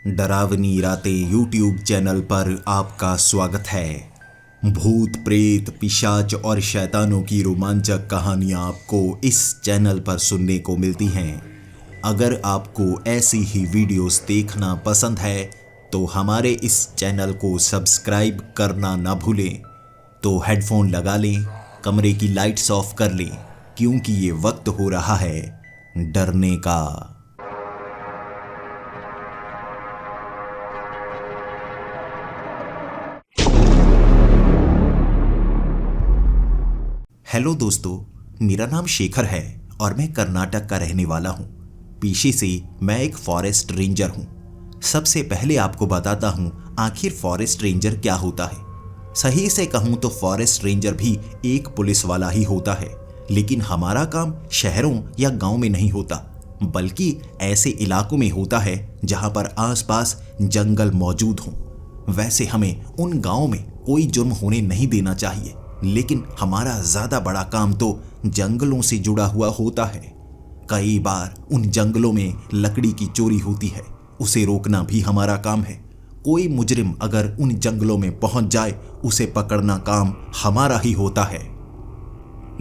डरावनी रातें YouTube channel पर आपका स्वागत है। भूत प्रेत पिशाच और शैतानों की रोमांचक कहानियां आपको इस चैनल पर सुनने को मिलती हैं। अगर आपको ऐसी ही वीडियोस देखना पसंद है तो हमारे इस चैनल को सब्सक्राइब करना ना भूलें। तो हेडफोन लगा लें, कमरे की लाइट्स ऑफ कर लें, क्योंकि ये वक्त हो रहा है डरने का। हेलो दोस्तों, मेरा नाम शेखर है और मैं कर्नाटक का रहने वाला हूँ। पेशे से मैं एक फॉरेस्ट रेंजर हूँ। सबसे पहले आपको बताता हूँ आखिर फॉरेस्ट रेंजर क्या होता है। सही से कहूँ तो फॉरेस्ट रेंजर भी एक पुलिस वाला ही होता है, लेकिन हमारा काम शहरों या गांव में नहीं होता, बल्कि ऐसे इलाकों में होता है जहाँ पर आसपास जंगल मौजूद हों। वैसे हमें उन गाँव में कोई जुर्म होने नहीं देना चाहिए, लेकिन हमारा ज्यादा बड़ा काम तो जंगलों से जुड़ा हुआ होता है। कई बार उन जंगलों में लकड़ी की चोरी होती है, उसे रोकना भी हमारा काम है। कोई मुजरिम अगर उन जंगलों में पहुंच जाए, उसे पकड़ना काम हमारा ही होता है।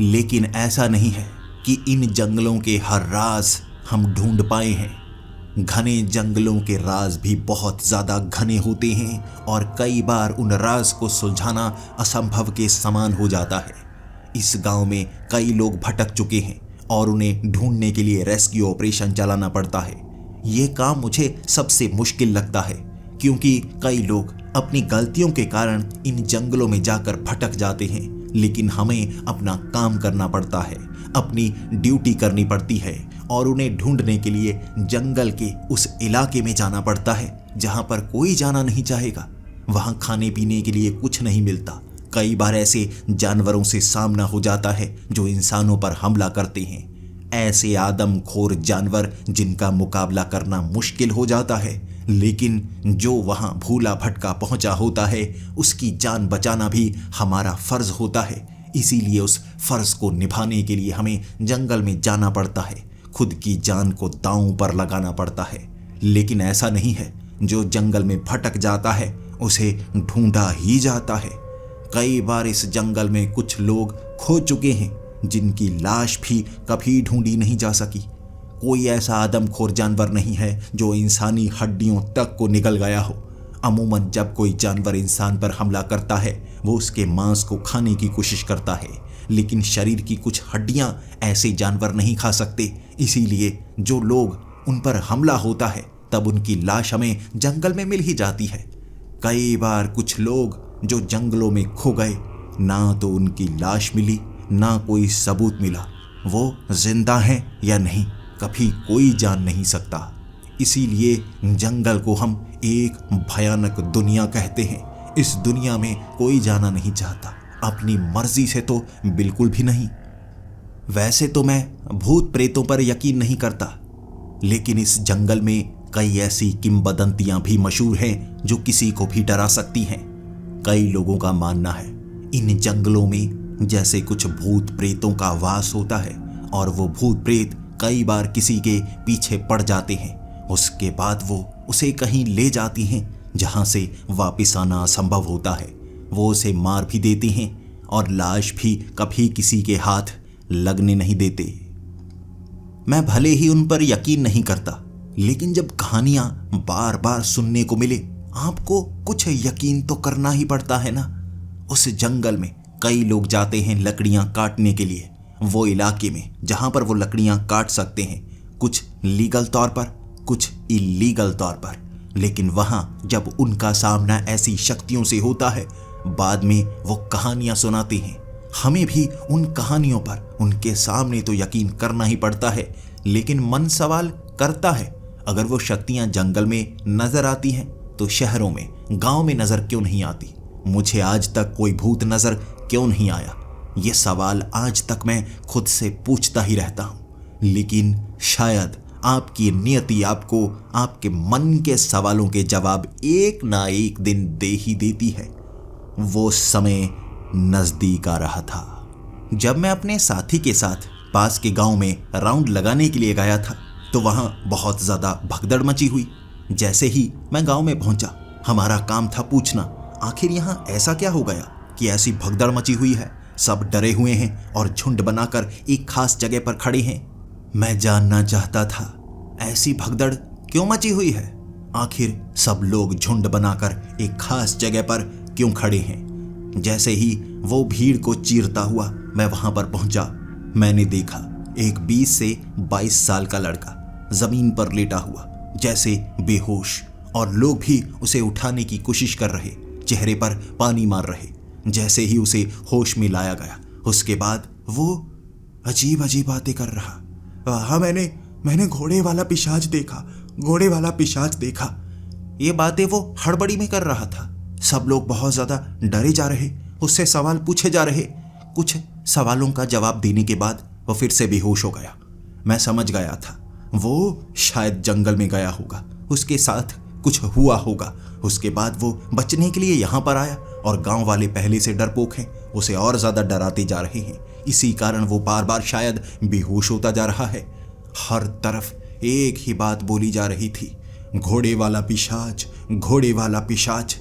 लेकिन ऐसा नहीं है कि इन जंगलों के हर राज हम ढूंढ पाए हैं। घने जंगलों के राज भी बहुत ज्यादा घने होते हैं और कई बार उन राज को सुलझाना असंभव के समान हो जाता है। इस गांव में कई लोग भटक चुके हैं और उन्हें ढूंढने के लिए रेस्क्यू ऑपरेशन चलाना पड़ता है। ये काम मुझे सबसे मुश्किल लगता है, क्योंकि कई लोग अपनी गलतियों के कारण इन जंगलों में जाकर भटक जाते हैं, लेकिन हमें अपना काम करना पड़ता है, अपनी ड्यूटी करनी पड़ती है और उन्हें ढूंढने के लिए जंगल के उस इलाके में जाना पड़ता है जहां पर कोई जाना नहीं चाहेगा। वहां खाने पीने के लिए कुछ नहीं मिलता। कई बार ऐसे जानवरों से सामना हो जाता है जो इंसानों पर हमला करते हैं। ऐसे आदमखोर जानवर जिनका मुकाबला करना मुश्किल हो जाता है, लेकिन जो वहां भूला भटका पहुंचा होता है उसकी जान बचाना भी हमारा फर्ज होता है। इसीलिए उस फर्ज को निभाने के लिए हमें जंगल में जाना पड़ता है, खुद की जान को दांव पर लगाना पड़ता है। लेकिन ऐसा नहीं है, जो जंगल में भटक जाता है उसे ढूंढा ही जाता है। कई बार इस जंगल में कुछ लोग खो चुके हैं जिनकी लाश भी कभी ढूंढी नहीं जा सकी। कोई ऐसा आदमखोर जानवर नहीं है जो इंसानी हड्डियों तक को निगल गया हो। अमूमन जब कोई जानवर इंसान पर हमला करता है, वो उसके मांस को खाने की कोशिश करता है, लेकिन शरीर की कुछ हड्डियां ऐसे जानवर नहीं खा सकते। इसीलिए जो लोग उन पर हमला होता है तब उनकी लाश हमें जंगल में मिल ही जाती है। कई बार कुछ लोग जो जंगलों में खो गए, ना तो उनकी लाश मिली ना कोई सबूत मिला। वो जिंदा हैं या नहीं कभी कोई जान नहीं सकता। इसीलिए जंगल को हम एक भयानक दुनिया कहते हैं। इस दुनिया में कोई जाना नहीं चाहता, अपनी मर्जी से तो बिल्कुल भी नहीं। वैसे तो मैं भूत प्रेतों पर यकीन नहीं करता, लेकिन इस जंगल में कई ऐसी किंवदंतियां भी मशहूर हैं जो किसी को भी डरा सकती हैं। कई लोगों का मानना है इन जंगलों में जैसे कुछ भूत प्रेतों का वास होता है और वो भूत प्रेत कई बार किसी के पीछे पड़ जाते हैं। उसके बाद वो उसे कहीं ले जाती हैं जहां से वापस आना असंभव होता है। वो उसे मार भी देती हैं और लाश भी कभी किसी के हाथ लगने नहीं देते। मैं भले ही उन पर यकीन नहीं करता, लेकिन जब कहानियां बार बार सुनने को मिले, आपको कुछ यकीन तो करना ही पड़ता है ना। उस जंगल में कई लोग जाते हैं लकड़ियां काटने के लिए, वो इलाके में जहां पर वो लकड़ियां काट सकते हैं, कुछ लीगल तौर पर, कुछ इलीगल तौर पर। लेकिन वहां जब उनका सामना ऐसी शक्तियों से होता है, बाद में वो कहानियां सुनाते हैं। हमें भी उन कहानियों पर उनके सामने तो यकीन करना ही पड़ता है, लेकिन मन सवाल करता है, अगर वो शक्तियां जंगल में नजर आती हैं तो शहरों में, गांव में नजर क्यों नहीं आती? मुझे आज तक कोई भूत नजर क्यों नहीं आया? ये सवाल आज तक मैं खुद से पूछता ही रहता हूं। लेकिन शायद आपकी नियति आपको आपके मन के सवालों के जवाब एक ना एक दिन दे ही देती है। वो समय नजदीक आ रहा था जब मैं अपने साथी के साथ पास के गांव में राउंड लगाने के लिए गया था, तो वहां बहुत ज्यादा भगदड़ मची हुई। जैसे ही मैं गांव में पहुंचा, हमारा काम था पूछना आखिर यहाँ ऐसा क्या हो गया कि ऐसी भगदड़ मची हुई है। सब डरे हुए हैं और झुंड बनाकर एक खास जगह पर खड़े हैं। मैं जानना चाहता था ऐसी भगदड़ क्यों मची हुई है, आखिर सब लोग झुंड बनाकर एक खास जगह पर क्यों खड़े हैं। जैसे ही वो भीड़ को चीरता हुआ मैं वहां पर पहुंचा, मैंने देखा एक 20 से 22 साल का लड़का जमीन पर लेटा हुआ, जैसे बेहोश, और लोग भी उसे उठाने की कोशिश कर रहे, चेहरे पर पानी मार रहे। जैसे ही उसे होश में लाया गया, उसके बाद वो अजीब अजीब बातें कर रहा। हाँ, मैंने घोड़े वाला पिशाच देखा, घोड़े वाला पिशाच देखा। ये बातें वो हड़बड़ी में कर रहा था। सब लोग बहुत ज्यादा डरे जा रहे, उससे सवाल पूछे जा रहे। कुछ सवालों का जवाब देने के बाद वो फिर से बेहोश हो गया। मैं समझ गया था वो शायद जंगल में गया होगा, उसके साथ कुछ हुआ होगा। उसके बाद वो बचने के लिए यहाँ पर आया और गांव वाले पहले से डरपोक हैं, उसे और ज्यादा डराते जा रहे हैं। इसी कारण वो बार बार शायद बेहोश होता जा रहा है। हर तरफ एक ही बात बोली जा रही थी, घोड़े वाला पिशाच, घोड़े वाला पिशाच।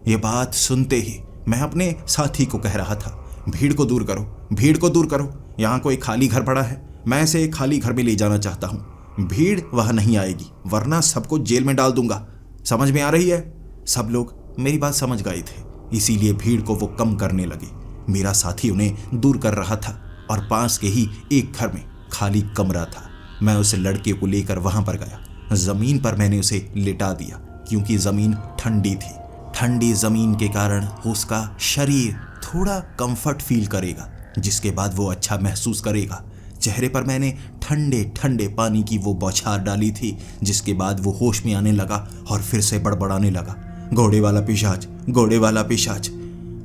ये बात सुनते ही मैं अपने साथी को कह रहा था, भीड़ को दूर करो, भीड़ को दूर करो, यहाँ कोई खाली घर पड़ा है, मैं इसे एक खाली घर में ले जाना चाहता हूँ। भीड़ वहाँ नहीं आएगी वरना सबको जेल में डाल दूंगा। समझ में आ रही है? सब लोग मेरी बात समझ गए थे, इसीलिए भीड़ को वो कम करने लगे। मेरा साथी उन्हें दूर कर रहा था और पास के ही एक घर में खाली कमरा था। मैं उस लड़के को लेकर वहां पर गया। जमीन पर मैंने उसे लिटा दिया क्योंकि जमीन ठंडी थी। ठंडी जमीन के कारण उसका शरीर थोड़ा कंफर्ट फील करेगा, जिसके बाद वो अच्छा महसूस करेगा। चेहरे पर मैंने ठंडे ठंडे पानी की वो बौछार डाली थी, जिसके बाद वो होश में आने लगा और फिर से बड़बड़ाने लगा, घोड़े वाला पिशाच, घोड़े वाला पिशाच।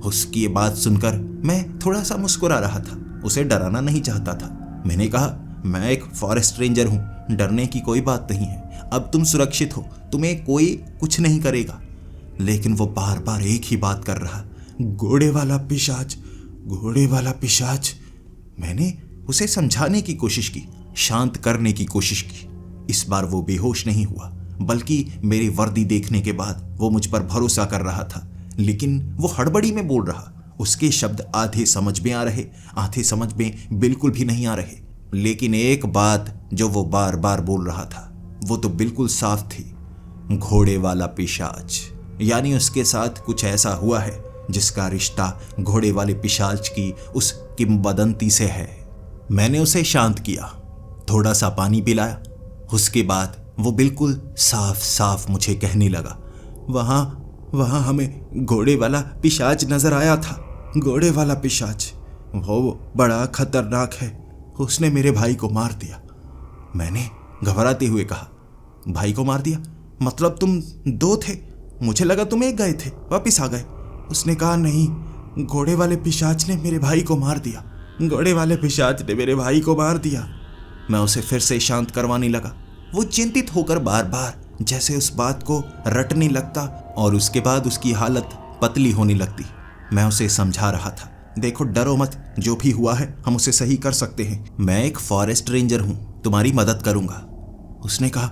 उसकी ये बात सुनकर मैं थोड़ा सा मुस्कुरा रहा था, उसे डराना नहीं चाहता था। मैंने कहा, मैं एक फॉरेस्ट रेंजर हूँ, डरने की कोई बात नहीं है, अब तुम सुरक्षित हो, तुम्हें कोई कुछ नहीं करेगा। लेकिन वो बार बार एक ही बात कर रहा, घोड़े वाला पिशाच, घोड़े वाला पिशाच। मैंने उसे समझाने की कोशिश की, शांत करने की कोशिश की। इस बार वो बेहोश नहीं हुआ, बल्कि मेरी वर्दी देखने के बाद वो मुझ पर भरोसा कर रहा था। लेकिन वो हड़बड़ी में बोल रहा, उसके शब्द आधे समझ में आ रहे, आधे समझ में बिल्कुल भी नहीं आ रहे। लेकिन एक बात जो वो बार बार बोल रहा था वो तो बिल्कुल साफ थी, घोड़े वाला पिशाच। यानी उसके साथ कुछ ऐसा हुआ है जिसका रिश्ता घोड़े वाले पिशाच की उस किंवदंती से है। मैंने उसे शांत किया, थोड़ा सा पानी पिलाया। उसके बाद वो बिल्कुल साफ साफ मुझे कहने लगा, वहाँ हमें घोड़े वाला पिशाच नजर आया था, घोड़े वाला पिशाच, वो बड़ा खतरनाक है, उसने मेरे भाई को मार दिया। मैंने घबराते हुए कहा, भाई को मार दिया? मतलब तुम दो थे? मुझे लगा तुम एक गए थे, वापिस आ गए। उसने कहा, नहीं, घोड़े वाले पिशाच ने मेरे भाई को मार दिया, घोड़े वाले पिशाच ने मेरे भाई को मार दिया। मैं उसे फिर से शांत करवाने लगा। वो चिंतित होकर बार बार जैसे उस बात को रटने लगता और उसके बाद उसकी हालत पतली होने लगती। मैं उसे समझा रहा था, देखो डरो मत, जो भी हुआ है हम उसे सही कर सकते हैं, मैं एक फॉरेस्ट रेंजर हूँ, तुम्हारी मदद करूंगा। उसने कहा,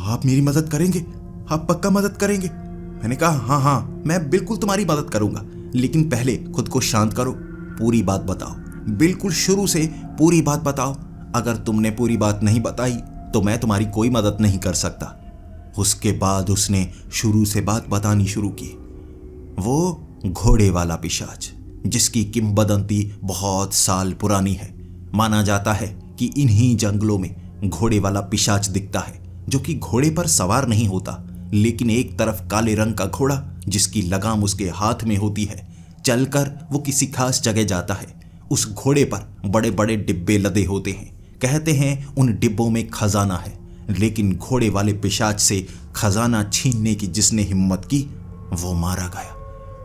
आप मेरी मदद करेंगे? आप पक्का मदद करेंगे? मैंने कहा, हाँ, मैं बिल्कुल तुम्हारी मदद करूंगा, लेकिन पहले खुद को शांत करो, पूरी बात बताओ, बिल्कुल शुरू से पूरी बात बताओ। अगर तुमने पूरी बात नहीं बताई तो मैं तुम्हारी कोई मदद नहीं कर सकता। उसके बाद उसने शुरू से बात बतानी शुरू की। वो घोड़े वाला पिशाच, जिसकी किंवदंती बहुत साल पुरानी है। माना जाता है कि इन्हीं जंगलों में घोड़े वाला पिशाच दिखता है, जो कि घोड़े पर सवार नहीं होता, लेकिन एक तरफ काले रंग का घोड़ा जिसकी लगाम उसके हाथ में होती है। चलकर वो किसी खास जगह जाता है। उस घोड़े पर बड़े बड़े डिब्बे लदे होते हैं। कहते हैं उन डिब्बों में खजाना है, लेकिन घोड़े वाले पिशाच से खजाना छीनने की जिसने हिम्मत की वो मारा गया।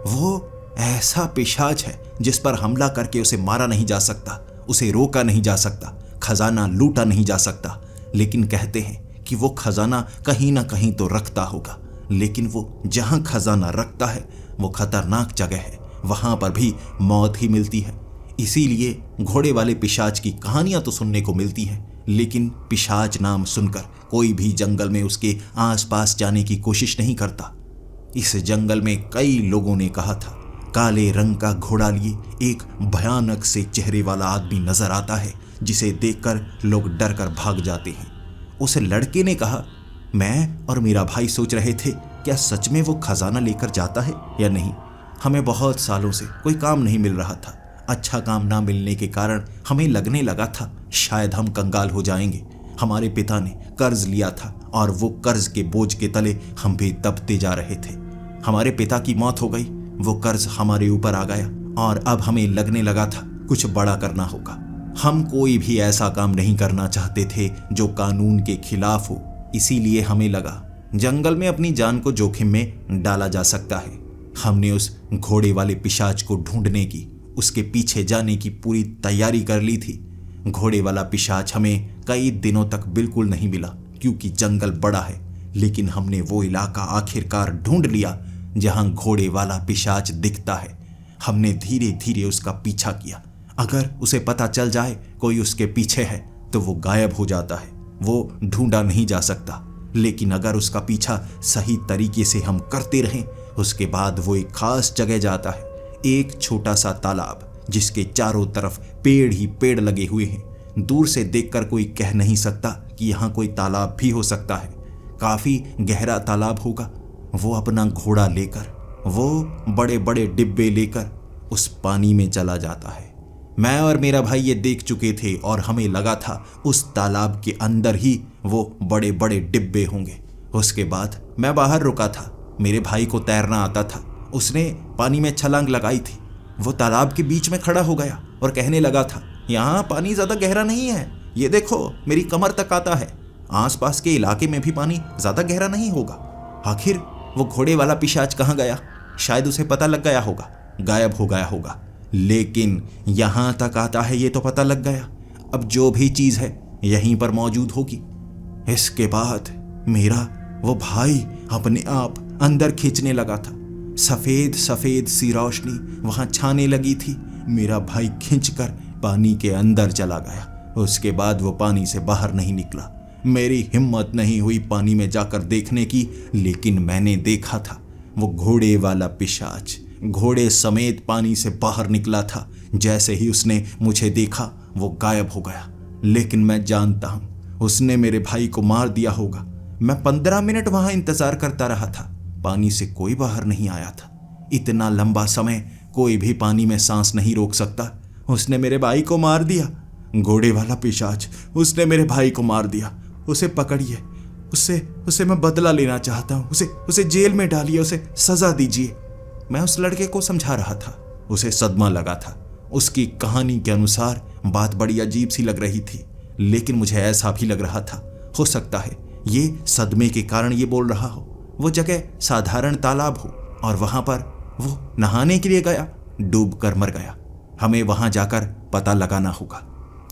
वो ऐसा पिशाच है जिस पर हमला करके उसे मारा नहीं जा सकता, उसे रोका नहीं जा सकता, खजाना लूटा नहीं जा सकता। लेकिन कहते हैं कि वो खजाना कहीं ना कहीं तो रखता होगा, लेकिन वो जहां खजाना रखता है वो खतरनाक जगह है, वहां पर भी मौत ही मिलती है। इसीलिए घोड़े वाले पिशाच की कहानियां तो सुनने को मिलती हैं, लेकिन पिशाच नाम सुनकर कोई भी जंगल में उसके आसपास जाने की कोशिश नहीं करता। इस जंगल में कई लोगों ने कहा था काले रंग का घोड़ा लिए एक भयानक से चेहरे वाला आदमी नजर आता है जिसे देखकर लोग डर कर भाग जाते हैं। उस लड़के ने कहा, मैं और मेरा भाई सोच रहे थे क्या सच में वो खजाना लेकर जाता है या नहीं। हमें बहुत सालों से कोई काम नहीं मिल रहा था। अच्छा काम ना मिलने के कारण हमें लगने लगा था शायद हम कंगाल हो जाएंगे। हमारे पिता ने कर्ज लिया था और वो कर्ज के बोझ के तले हम भी दबते जा रहे थे। हमारे पिता की मौत हो गई, वो कर्ज हमारे ऊपर आ गया और अब हमें लगने लगा था कुछ बड़ा करना होगा। हम कोई भी ऐसा काम नहीं करना चाहते थे जो कानून के खिलाफ हो, इसीलिए हमें लगा जंगल में अपनी जान को जोखिम में डाला जा सकता है। हमने उस घोड़े वाले पिशाच को ढूंढने की, उसके पीछे जाने की पूरी तैयारी कर ली थी। घोड़े वाला पिशाच हमें कई दिनों तक बिल्कुल नहीं मिला क्योंकि जंगल बड़ा है, लेकिन हमने वो इलाका आखिरकार ढूंढ लिया जहां घोड़े वाला पिशाच दिखता है। हमने धीरे धीरे उसका पीछा किया। अगर उसे पता चल जाए कोई उसके पीछे है तो वो गायब हो जाता है, वो ढूंढा नहीं जा सकता। लेकिन अगर उसका पीछा सही तरीके से हम करते रहें, उसके बाद वो एक खास जगह जाता है, एक छोटा सा तालाब जिसके चारों तरफ पेड़ ही पेड़ लगे हुए हैं। दूर से देखकर कोई कह नहीं सकता कि यहाँ कोई तालाब भी हो सकता है। काफी गहरा तालाब होगा। वो अपना घोड़ा लेकर, वो बड़े बड़े डिब्बे लेकर उस पानी में चला जाता है। मैं और मेरा भाई ये देख चुके थे और हमें लगा था उस तालाब के अंदर ही वो बड़े बड़े डिब्बे होंगे। उसके बाद मैं बाहर रुका था। मेरे भाई को तैरना आता था, उसने पानी में छलांग लगाई थी। वो तालाब के बीच में खड़ा हो गया और कहने लगा था, यहाँ पानी ज़्यादा गहरा नहीं है, ये देखो मेरी कमर तक आता है। आसपास के इलाके में भी पानी ज़्यादा गहरा नहीं होगा। आखिर वो घोड़े वाला पिशाच कहाँ गया? शायद उसे पता लग गया होगा, गायब हो गया होगा। लेकिन यहाँ तक आता है ये तो पता लग गया, अब जो भी चीज़ है यहीं पर मौजूद होगी। इसके बाद मेरा वो भाई अपने आप अंदर खींचने लगा था। सफ़ेद सफ़ेद सी रोशनी वहाँ छाने लगी थी। मेरा भाई खींचकर पानी के अंदर चला गया। उसके बाद वो पानी से बाहर नहीं निकला। मेरी हिम्मत नहीं हुई पानी में जाकर देखने की, लेकिन मैंने देखा था वो घोड़े वाला पिशाच घोड़े समेत पानी से बाहर निकला था। जैसे ही उसने मुझे देखा वो गायब हो गया। लेकिन मैं जानता हूँ उसने मेरे भाई को मार दिया होगा। मैं 15 मिनट वहां इंतजार करता रहा था, पानी से कोई बाहर नहीं आया था। इतना लंबा समय कोई भी पानी में सांस नहीं रोक सकता। उसने मेरे भाई को मार दिया। घोड़े वाला पिशाच, उसने मेरे भाई को मार दिया। उसे पकड़िए, उससे मैं बदला लेना चाहता हूँ। उसे जेल में डालिए, उसे सजा दीजिए। मैं उस लड़के को समझा रहा था। उसे सदमा लगा था। उसकी कहानी के अनुसार बात बड़ी अजीब सी लग रही थी, लेकिन मुझे ऐसा भी लग रहा था हो सकता है ये सदमे के कारण ये बोल रहा हो। वो जगह साधारण तालाब हो और वहां पर वो नहाने के लिए गया, डूब कर मर गया। हमें वहां जाकर पता लगाना होगा।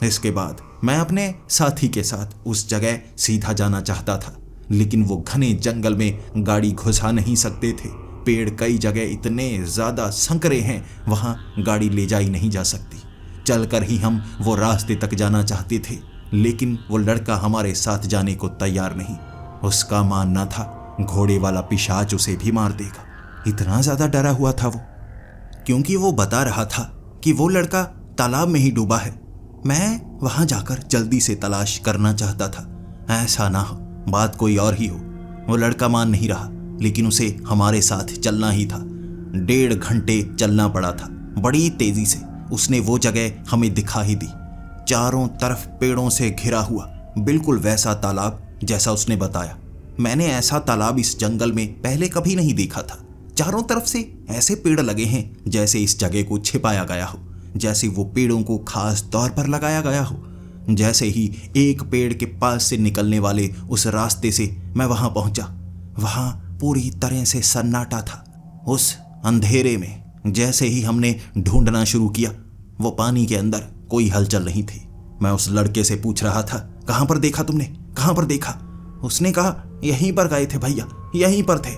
इसके बाद मैं अपने साथी के साथ उस जगह सीधा जाना चाहता था, लेकिन वो घने जंगल में गाड़ी घुसा नहीं सकते थे। पेड़ कई जगह इतने ज़्यादा संकरे हैं, वहाँ गाड़ी ले जाई नहीं जा सकती। चलकर ही हम वो रास्ते तक जाना चाहते थे, लेकिन वो लड़का हमारे साथ जाने को तैयार नहीं। उसका मानना था घोड़े वाला पिशाच उसे भी मार देगा। इतना ज़्यादा डरा हुआ था वो, क्योंकि वो बता रहा था कि वो लड़का तालाब में ही डूबा है। मैं वहाँ जाकर जल्दी से तलाश करना चाहता था, ऐसा ना हो बात कोई और ही हो। वो लड़का मान नहीं रहा, लेकिन उसे हमारे साथ चलना ही था। 1.5 घंटे चलना पड़ा था। बड़ी तेजी से उसने वो जगह हमें दिखा ही दी। चारों तरफ पेड़ों से घिरा हुआ, बिल्कुल वैसा तालाब जैसा उसने बताया। मैंने ऐसा तालाब इस जंगल में पहले कभी नहीं देखा था। चारों तरफ से ऐसे पेड़ लगे हैं जैसे इस जगह को छिपाया गया हो, जैसे वो पेड़ों को खास तौर पर लगाया गया हो। जैसे ही एक पेड़ के पास से निकलने वाले उस रास्ते से मैं वहां पहुंचा, वहां पूरी तरह से सन्नाटा था। उस अंधेरे में जैसे ही हमने ढूंढना शुरू किया, वो पानी के अंदर कोई हलचल नहीं थी। मैं उस लड़के से पूछ रहा था, कहां पर देखा तुमने, कहां पर देखा? उसने कहा, यहीं पर गए थे भैया, यहीं पर थे।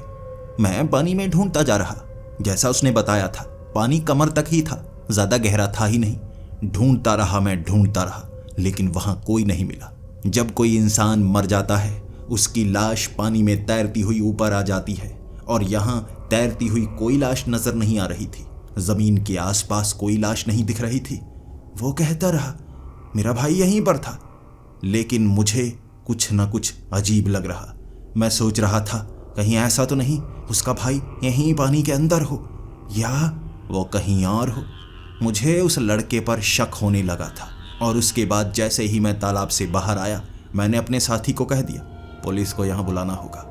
मैं पानी में ढूंढता जा रहा, जैसा उसने बताया था। पानी कमर तक ही था, ज्यादा गहरा था ही नहीं। ढूंढता रहा, मैं ढूंढता रहा, लेकिन वहां कोई नहीं मिला। जब कोई इंसान मर जाता है उसकी लाश पानी में तैरती हुई ऊपर आ जाती है, और यहाँ तैरती हुई कोई लाश नजर नहीं आ रही थी। जमीन के आसपास कोई लाश नहीं दिख रही थी। वो कहता रहा मेरा भाई यहीं पर था, लेकिन मुझे कुछ न कुछ अजीब लग रहा। मैं सोच रहा था कहीं ऐसा तो नहीं उसका भाई यहीं पानी के अंदर हो, या वो कहीं और हो। मुझे उस लड़के पर शक होने लगा था, और उसके बाद जैसे ही मैं तालाब से बाहर आया मैंने अपने साथी को कह दिया पुलिस को यहाँ बुलाना होगा,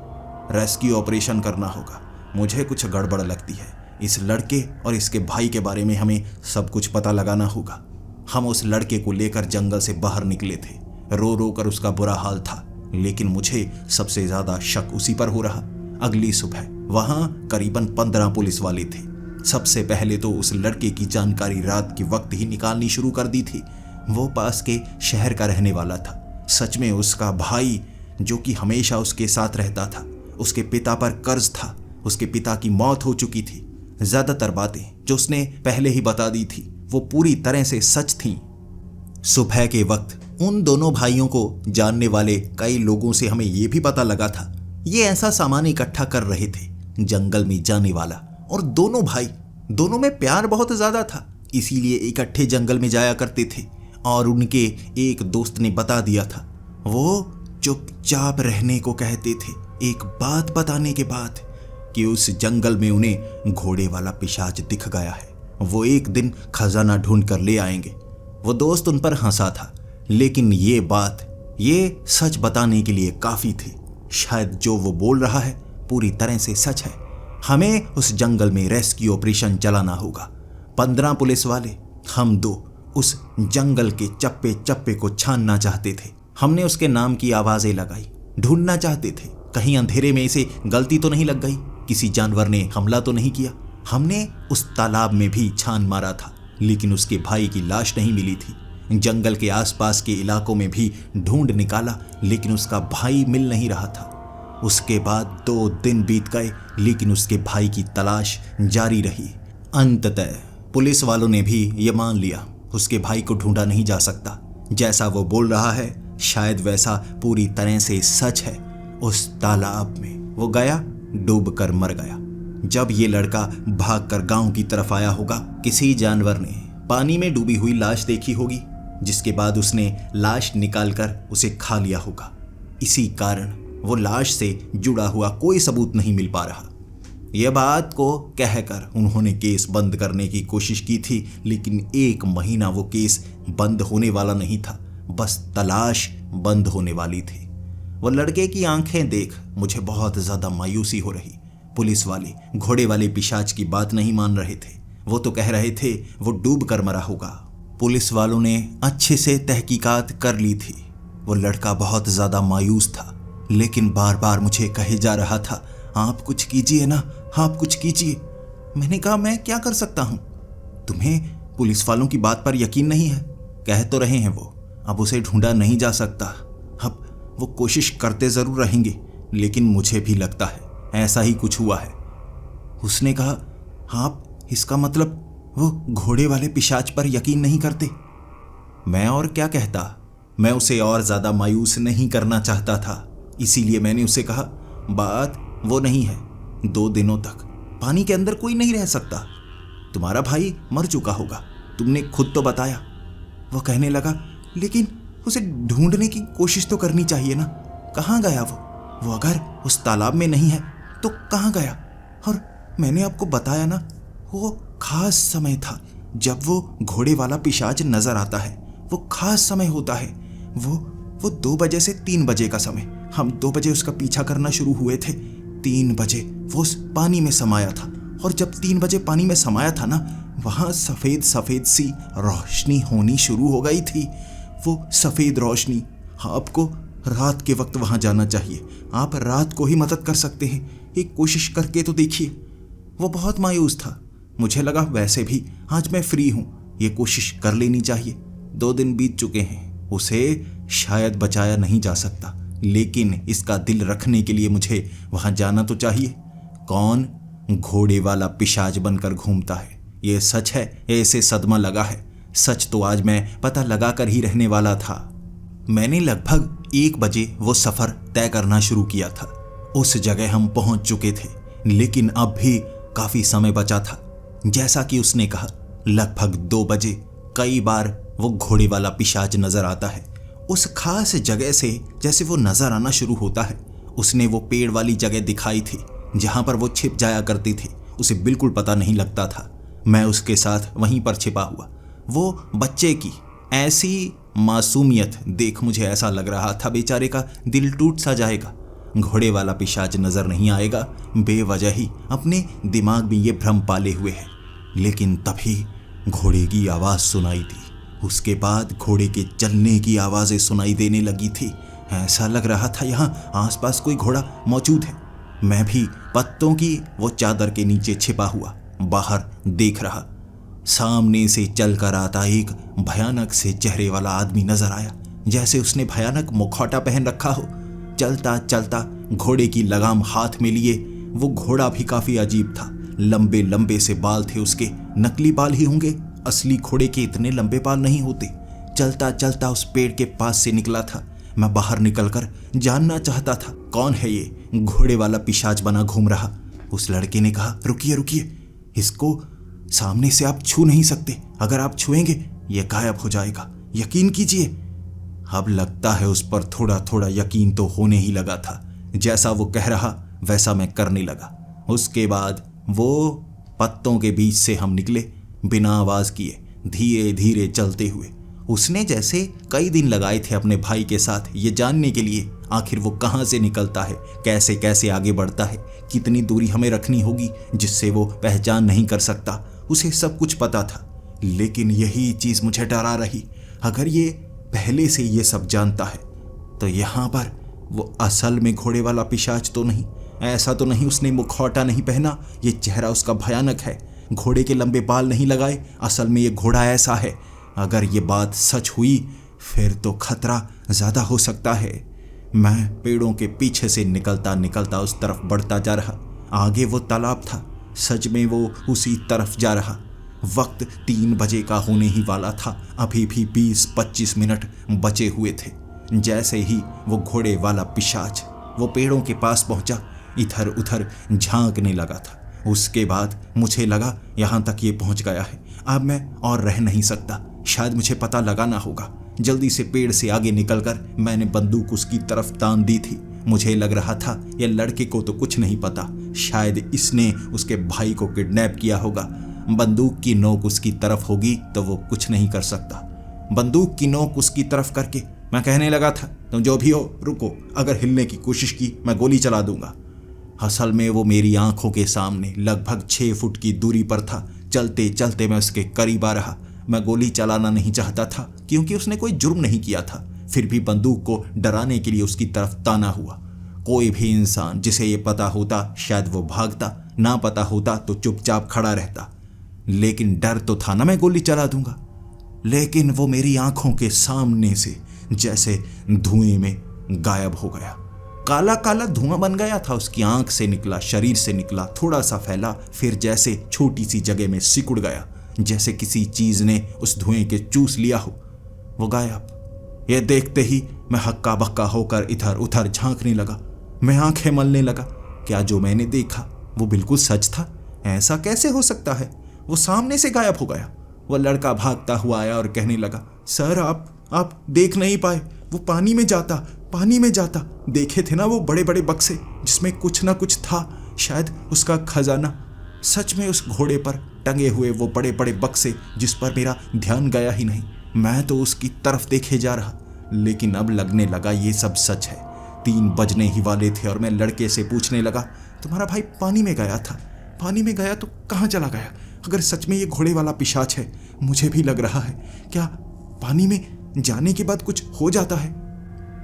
रेस्क्यू ऑपरेशन करना होगा। मुझे कुछ गड़बड़ लगती है। इस लड़के और इसके भाई के बारे में हमें सब कुछ पता लगाना होगा। हम उस लड़के को लेकर जंगल से बाहर निकले थे। रो रो कर उसका बुरा हाल था, लेकिन मुझे सबसे ज्यादा शक उसी पर हो रहा। अगली सुबह वहां करीबन 15 पुलिस वाले थे। सबसे पहले तो उस लड़के की जानकारी रात के वक्त ही निकालनी शुरू कर दी थी। वो पास के शहर का रहने वाला था। सच में उसका भाई, जो कि हमेशा उसके साथ रहता था, उसके पिता पर कर्ज था। उसके पिता की मौत हो चुकी थी। ज्यादातर बातें जो उसने पहले ही बता दी थी वो पूरी तरह से सच थीं। सुबह के वक्त उन दोनों भाइयों को जानने वाले कई लोगों से हमें यह भी पता लगा था ये ऐसा सामान इकट्ठा कर रहे थे जंगल में जाने वाला, और दोनों भाई, दोनों में प्यार बहुत ज्यादा था, इसीलिए इकट्ठे जंगल में जाया करते थे। और उनके एक दोस्त ने बता दिया था, वो चुपचाप रहने को कहते थे एक बात बताने के बाद, कि उस जंगल में उन्हें घोड़े वाला पिशाच दिख गया है। वो एक दिन खजाना ढूंढ कर ले आएंगे। वो दोस्त उन पर हंसा था, लेकिन ये बात ये सच बताने के लिए काफी थी। शायद जो वो बोल रहा है पूरी तरह से सच है। हमें उस जंगल में रेस्क्यू ऑपरेशन चलाना होगा। 15 पुलिस वाले, हम 2 उस जंगल के चप्पे चप्पे को छानना चाहते थे। हमने उसके नाम की आवाजें लगाई, ढूंढना चाहते थे कहीं अंधेरे में इसे गलती तो नहीं लग गई, किसी जानवर ने हमला तो नहीं किया। हमने उस तालाब में भी छान मारा था, लेकिन उसके भाई की लाश नहीं मिली थी। जंगल के आसपास के इलाकों में भी ढूंढ निकाला, लेकिन उसका भाई मिल नहीं रहा था। उसके बाद 2 दिन बीत गए, लेकिन उसके भाई की तलाश जारी रही। अंततः पुलिस वालों ने भी ये मान लिया उसके भाई को ढूंढा नहीं जा सकता। जैसा वो बोल रहा है शायद वैसा पूरी तरह से सच है। उस तालाब में वो गया, डूब कर मर गया। जब ये लड़का भागकर गांव की तरफ आया होगा, किसी जानवर ने पानी में डूबी हुई लाश देखी होगी, जिसके बाद उसने लाश निकालकर उसे खा लिया होगा। इसी कारण वो लाश से जुड़ा हुआ कोई सबूत नहीं मिल पा रहा। यह बात को कहकर उन्होंने केस बंद करने की कोशिश की थी, लेकिन 1 महीना वो केस बंद होने वाला नहीं था, बस तलाश बंद होने वाली थी। वो लड़के की आंखें देख मुझे बहुत ज्यादा मायूसी हो रही। पुलिस वाले घोड़े वाले पिशाच की बात नहीं मान रहे थे। वो तो कह रहे थे वो डूब कर मरा होगा। पुलिस वालों ने अच्छे से तहकीकात कर ली थी। वो लड़का बहुत ज्यादा मायूस था, लेकिन बार बार मुझे कहे जा रहा था आप कुछ कीजिए ना, आप कुछ कीजिए। मैंने कहा मैं क्या कर सकता हूं? तुम्हें पुलिस वालों की बात पर यकीन नहीं है? कह तो रहे हैं वो, अब उसे ढूंढा नहीं जा सकता। अब वो कोशिश करते जरूर रहेंगे, लेकिन मुझे भी लगता है ऐसा ही कुछ हुआ है। उसने कहा आप इसका मतलब वो घोड़े वाले पिशाच पर यकीन नहीं करते? मैं और क्या कहता, मैं उसे और ज्यादा मायूस नहीं करना चाहता था, इसीलिए मैंने उसे कहा बात वो नहीं है, 2 दिनों तक पानी के अंदर कोई नहीं रह सकता। तुम्हारा भाई मर चुका होगा, तुमने खुद तो बताया। वो कहने लगा लेकिन उसे ढूंढने की कोशिश तो करनी चाहिए ना, कहाँ गया वो अगर उस तालाब में नहीं है तो कहाँ गया? और मैंने आपको बताया ना, वो खास समय था जब वो घोड़े वाला पिशाच नजर आता है। वो खास समय होता है, वो 2 बजे से 3 बजे का समय। हम 2 बजे उसका पीछा करना शुरू हुए थे, 3 बजे वो उस पानी में समाया था, और जब 3 बजे पानी में समाया था ना, वहां सफेद सफेद सी रोशनी होनी शुरू हो गई थी। वो सफेद रोशनी, आपको रात के वक्त वहां जाना चाहिए, आप रात को ही मदद कर सकते हैं, एक कोशिश करके तो देखिए। वो बहुत मायूस था। मुझे लगा वैसे भी आज मैं फ्री हूं, ये कोशिश कर लेनी चाहिए। 2 दिन बीत चुके हैं, उसे शायद बचाया नहीं जा सकता, लेकिन इसका दिल रखने के लिए मुझे वहां जाना तो चाहिए। कौन घोड़े वाला पिशाच बनकर घूमता है, ये सच है या इसे सदमा लगा है? सच तो आज मैं पता लगा कर ही रहने वाला था। मैंने लगभग 1 बजे वो सफर तय करना शुरू किया था। उस जगह हम पहुंच चुके थे, लेकिन अब भी काफी समय बचा था। जैसा कि उसने कहा, लगभग 2 बजे कई बार वो घोड़े वाला पिशाच नजर आता है। उस खास जगह से जैसे वो नजर आना शुरू होता है। उसने वो पेड़ वाली जगह दिखाई थी जहां पर वो छिप जाया करती थी। उसे बिल्कुल पता नहीं लगता था, मैं उसके साथ वहीं पर छिपा हुआ। वो बच्चे की ऐसी मासूमियत देख मुझे ऐसा लग रहा था बेचारे का दिल टूट सा जाएगा। घोड़े वाला पिशाच नजर नहीं आएगा, बेवजह ही अपने दिमाग में ये भ्रम पाले हुए है। लेकिन तभी घोड़े की आवाज सुनाई दी। उसके बाद घोड़े के चलने की आवाजें सुनाई देने लगी थी। ऐसा लग रहा था यहाँ आसपास कोई घोड़ा मौजूद है। मैं भी पत्तों की वो चादर के नीचे छिपा हुआ बाहर देख रहा। सामने से चलकर आता एक भयानक से चेहरे वाला आदमी नजर आया, जैसे उसने भयानक मुखौटा पहन रखा हो। चलता चलता घोड़े की लगाम हाथ में लिए। वो घोड़ा भी काफी अजीब था। लंबे लंबे से बाल थे उसके, नकली बाल ही होंगे, असली घोड़े के इतने लंबे बाल नहीं होते। चलता चलता उस पेड़ के पास से निकला था। मैं बाहर निकलकर जानना चाहता था कौन है ये घोड़े वाला पिशाच बना घूम रहा। उस लड़के ने कहा, रुकिए रुकिए, इसको सामने से आप छू नहीं सकते। अगर आप छुएंगे ये गायब हो जाएगा, यकीन कीजिए। अब लगता है उस पर थोड़ा थोड़ा यकीन तो होने ही लगा था। जैसा वो कह रहा वैसा मैं करने लगा। उसके बाद वो पत्तों के बीच से हम निकले, बिना आवाज किए, धीरे धीरे चलते हुए। उसने जैसे कई दिन लगाए थे अपने भाई के साथ ये जानने के लिए आखिर वो कहाँ से निकलता है, कैसे कैसे आगे बढ़ता है, कितनी दूरी हमें रखनी होगी जिससे वो पहचान नहीं कर सकता। उसे सब कुछ पता था, लेकिन यही चीज मुझे डरा रही। अगर ये पहले से ये सब जानता है तो यहाँ पर वो असल में घोड़े वाला पिशाच तो नहीं। ऐसा तो नहीं उसने मुखौटा नहीं पहना, ये चेहरा उसका भयानक है, घोड़े के लंबे बाल नहीं लगाए, असल में ये घोड़ा ऐसा है। अगर ये बात सच हुई फिर तो खतरा ज्यादा हो सकता है। मैं पेड़ों के पीछे से निकलता निकलता उस तरफ बढ़ता जा रहा। आगे वो तालाब था, सच में वो उसी तरफ जा रहा। वक्त 3 बजे का होने ही वाला था। अभी भी 20-25 मिनट बचे हुए थे। जैसे ही वो घोड़े वाला पिशाच वो पेड़ों के पास पहुंचा, इधर उधर झांकने लगा था। उसके बाद मुझे लगा यहाँ तक ये पहुंच गया है, अब मैं और रह नहीं सकता। शायद मुझे पता लगाना होगा। जल्दी से पेड़ से आगे निकलकर मैंने बंदूक उसकी तरफ तान दी थी। मुझे लग रहा था ये लड़के को तो कुछ नहीं पता, शायद इसने उसके भाई को किडनैप किया होगा। बंदूक की नोक उसकी तरफ होगी तो वो कुछ नहीं कर सकता। बंदूक की नोक उसकी तरफ करके मैं कहने लगा था, तुम जो भी हो रुको, अगर हिलने की कोशिश की मैं गोली चला दूंगा। असल में वो मेरी आंखों के सामने लगभग 6 फुट की दूरी पर था। चलते चलते मैं उसके करीब आ रहा। मैं गोली चलाना नहीं चाहता था क्योंकि उसने कोई जुर्म नहीं किया था, फिर भी बंदूक को डराने के लिए उसकी तरफ ताना हुआ। कोई भी इंसान जिसे ये पता होता शायद वो भागता, ना पता होता तो चुपचाप खड़ा रहता। लेकिन डर तो था ना मैं गोली चला दूंगा। लेकिन वो मेरी आंखों के सामने से जैसे धुएं में गायब हो गया। काला काला धुआं बन गया था, उसकी आंख से निकला, शरीर से निकला, थोड़ा सा फैला, फिर जैसे छोटी सी जगह में सिकुड़ गया, जैसे किसी चीज ने उस धुएं के चूस लिया हो। वो गायब। यह देखते ही मैं हक्का बक्का होकर इधर उधर झांकने लगा। मैं आंखें मलने लगा। क्या जो मैंने देखा वो बिल्कुल सच था? ऐसा कैसे हो सकता है? वो सामने से गायब हो गया। वो लड़का भागता हुआ आया और कहने लगा, सर आप देख नहीं पाए, वो पानी में जाता। देखे थे ना वो बड़े बड़े बक्से जिसमें कुछ ना कुछ था, शायद उसका खजाना। सच में उस घोड़े पर टंगे हुए वो बड़े बड़े बक्से जिस पर मेरा ध्यान गया ही नहीं। मैं तो उसकी तरफ देखे जा रहा, लेकिन अब लगने लगा ये सब सच है। 3 बजने ही वाले थे और मैं लड़के से पूछने लगा, तुम्हारा भाई पानी में गया था? पानी में गया तो कहाँ चला गया? अगर सच में ये घोड़े वाला पिशाच है, मुझे भी लग रहा है, क्या पानी में जाने के बाद कुछ हो जाता है?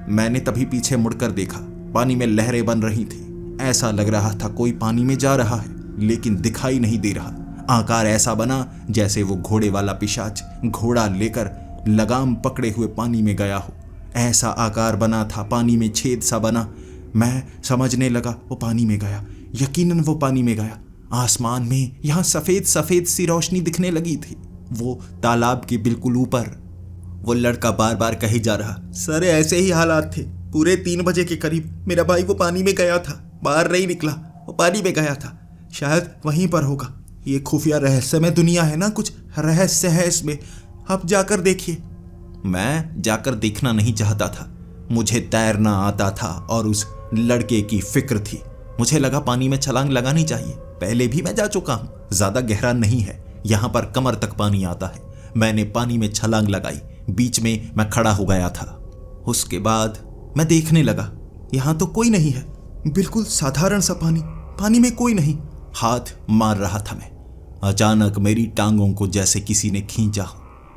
मैंने तभी पीछे मुड़कर देखा। पानी में लहरें बन रही थी। ऐसा लग रहा था कोई पानी में जा रहा है, लेकिन दिखाई नहीं दे रहा। आकार ऐसा बना जैसे वो घोड़े वाला पिशाच घोड़ा लेकर लगाम पकड़े हुए पानी में गया हो। ऐसा आकार बना था, पानी में छेद सा बना। मैं समझने लगा वो पानी में गया, यकीनन वो पानी में गया। आसमान में यहाँ सफेद सफेद सी रोशनी दिखने लगी थी, वो तालाब के बिल्कुल ऊपर। वो लड़का बार बार कही जा रहा, सर ऐसे ही हालात थे, पूरे 3 बजे के करीब मेरा भाई वो पानी में गया था, बाहर नहीं निकला, वो पानी में गया था। शायद वहीं पर होगा। ये खुफिया रहस्यमय दुनिया है ना, कुछ रहस्य है इसमें, आप जाकर देखिए। मैं जाकर देखना नहीं चाहता था। मुझे तैरना आता था और उस लड़के की फिक्र थी। मुझे लगा पानी में छलांग लगानी चाहिए। पहले भी मैं जा चुका हूं, ज्यादा गहरा नहीं है, यहां पर कमर तक पानी आता है। मैंने पानी में छलांग लगाई, बीच में मैं खड़ा हो गया था। उसके बाद मैं देखने लगा, यहां तो कोई नहीं है, बिल्कुल साधारण सा पानी, पानी में कोई नहीं। हाथ मार रहा था मैं। अचानक मेरी टांगों को जैसे किसी ने खींचा।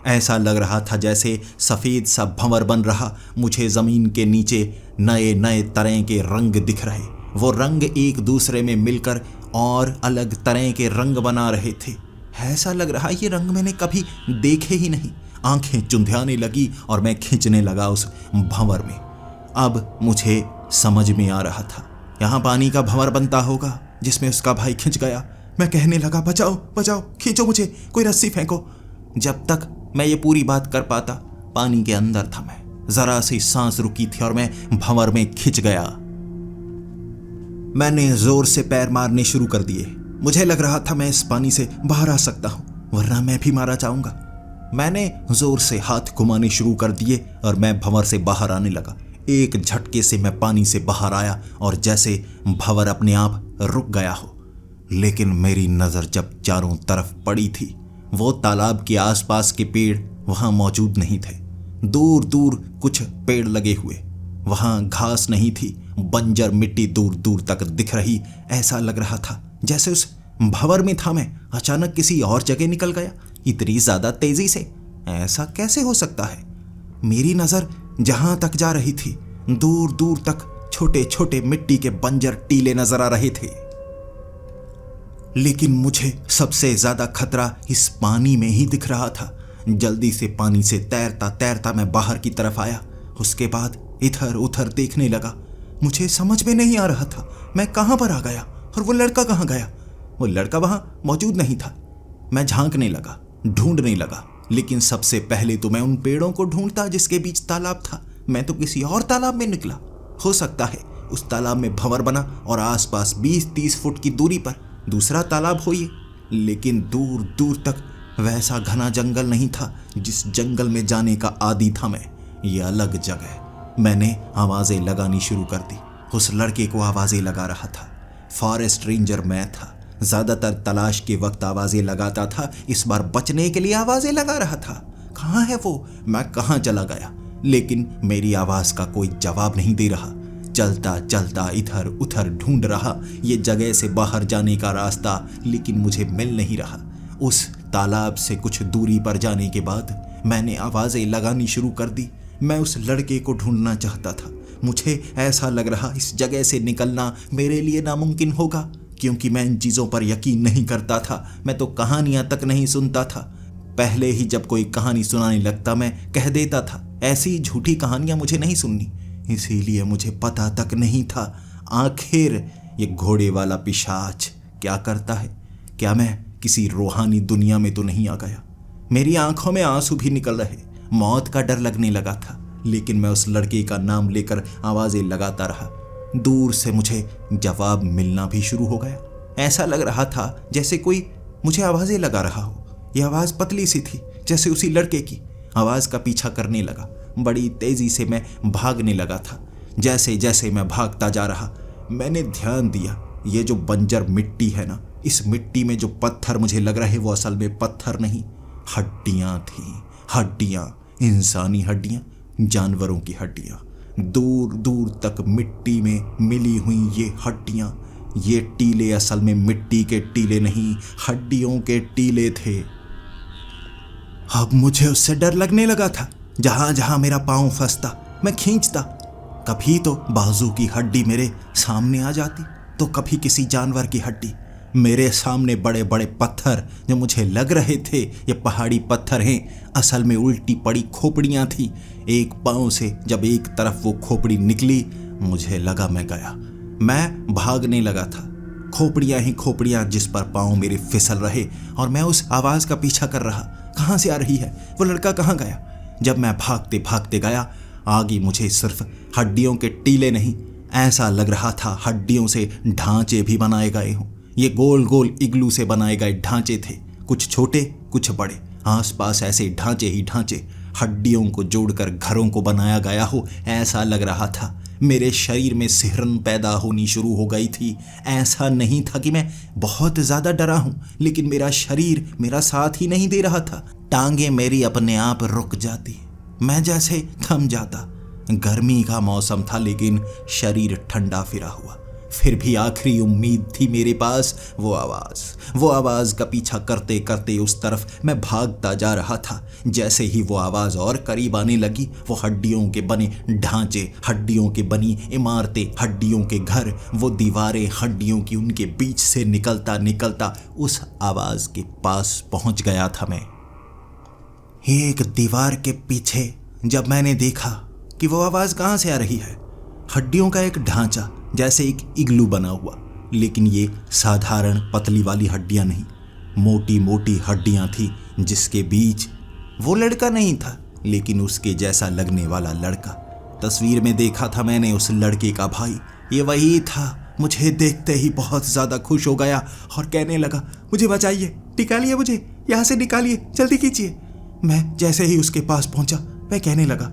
ऐसा लग रहा था जैसे सफेद सा भंवर बन रहा। मुझे जमीन के नीचे नए नए तरह के रंग दिख रहे। वो रंग एक दूसरे में मिलकर और अलग तरह के रंग बना रहे थे। ऐसा लग रहा ये रंग मैंने कभी देखे ही नहीं। आंखें चुंधियाने लगी और मैं खींचने लगा उस भंवर में। अब मुझे समझ में आ रहा था, यहाँ पानी का भंवर बनता होगा जिसमें उसका भाई खिंच गया। मैं कहने लगा, बचाओ बचाओ, खींचो मुझे, कोई रस्सी फेंको। जब तक मैं ये पूरी बात कर पाता, पानी के अंदर था मैं। जरा सी सांस रुकी थी और मैं भंवर में खिंच गया। मैंने जोर से पैर मारने शुरू कर दिए। मुझे लग रहा था मैं इस पानी से बाहर आ सकता हूं, वरना मैं भी मारा जाऊंगा। मैंने जोर से हाथ घुमाने शुरू कर दिए और मैं भंवर से बाहर आने लगा। एक झटके से मैं पानी से बाहर आया और जैसे भंवर अपने आप रुक गया हो। लेकिन मेरी नजर जब चारों तरफ पड़ी थी, वो तालाब के आसपास के पेड़ वहां मौजूद नहीं थे। दूर दूर कुछ पेड़ लगे हुए, वहां घास नहीं थी, बंजर मिट्टी दूर दूर तक दिख रही। ऐसा लग रहा था जैसे उस भंवर में था मैं, अचानक किसी और जगह निकल गया, इतनी ज्यादा तेजी से। ऐसा कैसे हो सकता है? मेरी नजर जहां तक जा रही थी, दूर दूर तक छोटे छोटे मिट्टी के बंजर टीले नजर आ रहे थे। लेकिन मुझे सबसे ज्यादा खतरा इस पानी में ही दिख रहा था। जल्दी से पानी से तैरता तैरता मैं बाहर की तरफ आया। उसके बाद इधर उधर देखने लगा। मुझे समझ में नहीं आ रहा था मैं कहां पर आ गया और वो लड़का कहां गया। वो लड़का वहां मौजूद नहीं था। मैं झांकने लगा, ढूंढने लगा, लेकिन सबसे पहले तो मैं उन पेड़ों को ढूंढता जिसके बीच तालाब था। मैं तो किसी और तालाब में निकला। हो सकता है उस तालाब में भंवर बना और आसपास 20-30 फुट की दूरी पर दूसरा तालाब हो ये। लेकिन दूर दूर तक वैसा घना जंगल नहीं था जिस जंगल में जाने का आदी था मैं। ये अलग जगह। मैंने आवाजें लगानी शुरू कर दी। उस लड़के को आवाजें लगा रहा था। फॉरेस्ट रेंजर मैं था। ज्यादातर तलाश के वक्त आवाजें लगाता था, इस बार बचने के लिए आवाजें लगा रहा था। कहाँ है वो? मैं कहाँ चला गया? लेकिन मेरी आवाज का कोई जवाब नहीं दे रहा। चलता चलता इधर उधर ढूंढ रहा ये जगह से बाहर जाने का रास्ता, लेकिन मुझे मिल नहीं रहा। उस तालाब से कुछ दूरी पर जाने के बाद मैंने आवाजें लगानी शुरू कर दी। मैं उस लड़के को ढूंढना चाहता था। मुझे ऐसा लग रहा इस जगह से निकलना मेरे लिए नामुमकिन होगा, क्योंकि मैं इन चीज़ों पर यकीन नहीं करता था। मैं तो कहानियां तक नहीं सुनता था। पहले ही जब कोई कहानी सुनाने लगता मैं कह देता था, ऐसी झूठी कहानियां मुझे नहीं सुननी। इसीलिए मुझे पता तक नहीं था आखिर ये घोड़े वाला पिशाच क्या करता है। क्या मैं किसी रूहानी दुनिया में तो नहीं आ गया? मेरी आंखों में आंसू भी निकल रहे। मौत का डर लगने लगा था, लेकिन मैं उस लड़के का नाम लेकर आवाजें लगाता रहा। दूर से मुझे जवाब मिलना भी शुरू हो गया। ऐसा लग रहा था जैसे कोई मुझे आवाजें लगा रहा हो। यह आवाज पतली सी थी, जैसे उसी लड़के की। आवाज का पीछा करने लगा। बड़ी तेजी से मैं भागने लगा था। जैसे जैसे मैं भागता जा रहा, मैंने ध्यान दिया ये जो बंजर मिट्टी है ना, इस मिट्टी में जो पत्थर मुझे लग रहे वो असल में पत्थर नहीं, हड्डियां थी। हड्डियां, इंसानी हड्डियां, जानवरों की हड्डियां। दूर दूर तक मिट्टी में मिली हुई ये हड्डियां। ये टीले असल में मिट्टी के टीले नहीं, हड्डियों के टीले थे। अब मुझे उससे डर लगने लगा था। जहां जहां मेरा पांव फंसता मैं खींचता। कभी तो बाजू की हड्डी मेरे सामने आ जाती, तो कभी किसी जानवर की हड्डी। मेरे सामने बड़े बड़े पत्थर जो मुझे लग रहे थे ये पहाड़ी पत्थर हैं, असल में उल्टी पड़ी खोपड़ियां थी। एक पांव से जब एक तरफ वो खोपड़ी निकली, मुझे लगा मैं गया। मैं भागने लगा था। खोपड़ियां ही खोपड़ियां जिस पर पांव मेरे फिसल रहे, और मैं उस आवाज का पीछा कर रहा। कहां से आ रही है? वो लड़का कहां गया? जब मैं भागते भागते गया, आगे मुझे सिर्फ हड्डियों के टीले नहीं, ऐसा लग रहा था हड्डियों से ढांचे भी बनाए गए हों। ये गोल गोल इग्लू से बनाए गए ढांचे थे, कुछ छोटे कुछ बड़े। आसपास ऐसे ढांचे ही ढांचे, हड्डियों को जोड़कर घरों को बनाया गया हो ऐसा लग रहा था। मेरे शरीर में सिहरन पैदा होनी शुरू हो गई थी। ऐसा नहीं था कि मैं बहुत ज़्यादा डरा हूं, लेकिन मेरा शरीर मेरा साथ ही नहीं दे रहा था। टांगे मेरी अपने आप रुक जाती, मैं जैसे थम जाता। गर्मी का मौसम था लेकिन शरीर ठंडा फिरा हुआ। फिर भी आखिरी उम्मीद थी मेरे पास, वो आवाज़ का पीछा करते करते उस तरफ मैं भागता जा रहा था। जैसे ही वो आवाज़ और करीब आने लगी, वो हड्डियों के बने ढांचे, हड्डियों के बनी इमारतें, हड्डियों के घर, वो दीवारें हड्डियों की, उनके बीच से निकलता निकलता उस आवाज़ के पास पहुंच गया था मैं। एक दीवार के पीछे जब मैंने देखा कि वो आवाज़ कहाँ से आ रही है, हड्डियों का एक ढांचा जैसे एक इग्लू बना हुआ, लेकिन ये साधारण पतली वाली हड्डियां नहीं, मोटी मोटी हड्डियां थी, जिसके बीच वो लड़का नहीं था लेकिन उसके जैसा लगने वाला लड़का। तस्वीर में देखा था मैंने उस लड़के का भाई, ये वही था। मुझे देखते ही बहुत ज़्यादा खुश हो गया और कहने लगा, मुझे बचाइए, निकालिए मुझे यहाँ से, निकालिए, जल्दी कीजिए। मैं जैसे ही उसके पास पहुंचा, मैं कहने लगा,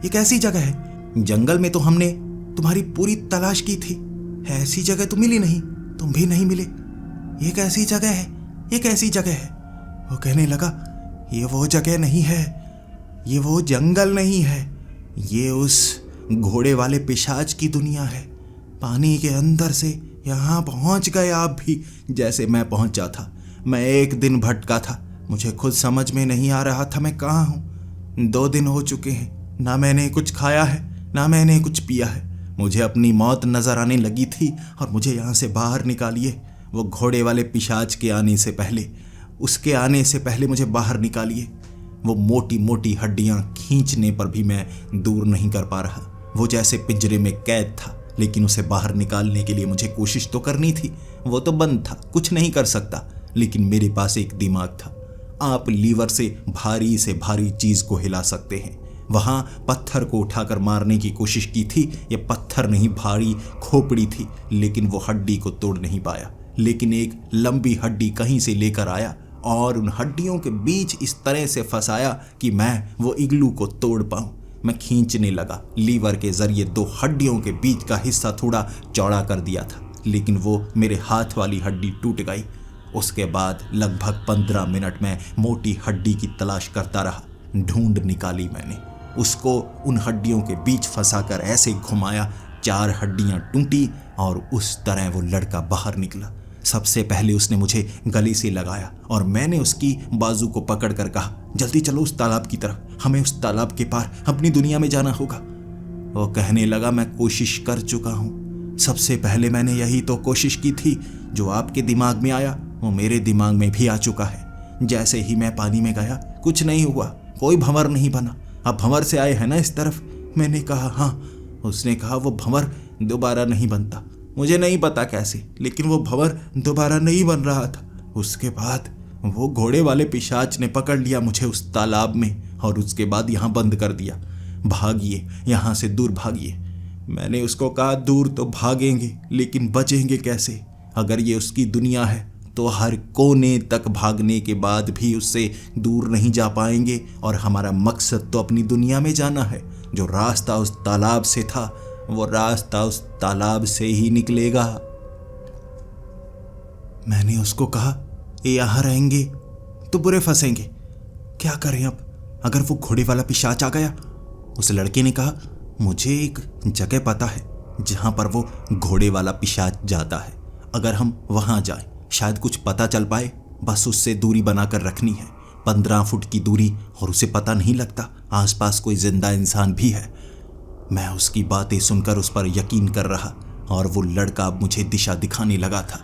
ये कैसी जगह है? जंगल में तो हमने तुम्हारी पूरी तलाश की थी, ऐसी जगह तो मिली नहीं, तुम भी नहीं मिले। ये कैसी जगह है? ये कैसी जगह है? वो कहने लगा, ये वो जगह नहीं है, ये वो जंगल नहीं है, ये उस घोड़े वाले पिशाच की दुनिया है। पानी के अंदर से यहाँ पहुँच गए आप भी, जैसे मैं पहुँचा था। मैं एक दिन भटका था, मुझे खुद समझ में नहीं आ रहा था मैं कहाँ हूँ। 2 दिन हो चुके हैं, ना मैंने कुछ खाया है ना मैंने कुछ पिया है। मुझे अपनी मौत नजर आने लगी थी और मुझे यहाँ से बाहर निकालिए। वो घोड़े वाले पिशाच के आने से पहले, उसके आने से पहले मुझे बाहर निकालिए। वो मोटी मोटी हड्डियाँ खींचने पर भी मैं दूर नहीं कर पा रहा। वो जैसे पिंजरे में कैद था, लेकिन उसे बाहर निकालने के लिए मुझे कोशिश तो करनी थी। वो तो बंद था, कुछ नहीं कर सकता, लेकिन मेरे पास एक दिमाग था। आप लीवर से भारी चीज़ को हिला सकते हैं। वहाँ पत्थर को उठाकर मारने की कोशिश की थी। ये पत्थर नहीं, भारी खोपड़ी थी, लेकिन वो हड्डी को तोड़ नहीं पाया। लेकिन एक लंबी हड्डी कहीं से लेकर आया और उन हड्डियों के बीच इस तरह से फंसाया कि मैं वो इग्लू को तोड़ पाऊँ। मैं खींचने लगा, लीवर के जरिए 2 हड्डियों के बीच का हिस्सा थोड़ा चौड़ा कर दिया था, लेकिन वो मेरे हाथ वाली हड्डी टूट गई। उसके बाद लगभग 15 मिनट में मोटी हड्डी की तलाश करता रहा। ढूंढ निकाली मैंने उसको। उन हड्डियों के बीच फंसाकर ऐसे घुमाया, 4 हड्डियां टूटी और उस तरह वो लड़का बाहर निकला। सबसे पहले उसने मुझे गले से लगाया और मैंने उसकी बाजू को पकड़कर कहा, जल्दी चलो उस तालाब की तरफ, हमें उस तालाब के पार अपनी दुनिया में जाना होगा। वो कहने लगा, मैं कोशिश कर चुका हूँ। सबसे पहले मैंने यही तो कोशिश की थी। जो आपके दिमाग में आया वो मेरे दिमाग में भी आ चुका है। जैसे ही मैं पानी में गया, कुछ नहीं हुआ, कोई भंवर नहीं बना। आप भंवर से आए हैं ना इस तरफ? मैंने कहा हाँ। उसने कहा, वो भंवर दोबारा नहीं बनता। मुझे नहीं पता कैसे, लेकिन वो भंवर दोबारा नहीं बन रहा था। उसके बाद वो घोड़े वाले पिशाच ने पकड़ लिया मुझे उस तालाब में और उसके बाद यहाँ बंद कर दिया। भागिए, यहाँ से दूर भागिए। मैंने उसको कहा, दूर तो भागेंगे, लेकिन बचेंगे कैसे? अगर ये उसकी दुनिया है तो हर कोने तक भागने के बाद भी उससे दूर नहीं जा पाएंगे, और हमारा मकसद तो अपनी दुनिया में जाना है। जो रास्ता उस तालाब से था, वो रास्ता उस तालाब से ही निकलेगा। मैंने उसको कहा, ये यहाँ रहेंगे तो बुरे फंसेंगे, क्या करें अब अगर वो घोड़े वाला पिशाच आ गया? उस लड़के ने कहा, मुझे एक जगह पता है जहाँ पर वो घोड़े वाला पिशाच जाता है। अगर हम वहाँ जाएं, शायद कुछ पता चल पाए। बस उससे दूरी बनाकर रखनी है, 15 फुट की दूरी, और उसे पता नहीं लगता आसपास कोई जिंदा इंसान भी है। मैं उसकी बातें सुनकर उस पर यकीन कर रहा और वो लड़का अब मुझे दिशा दिखाने लगा था।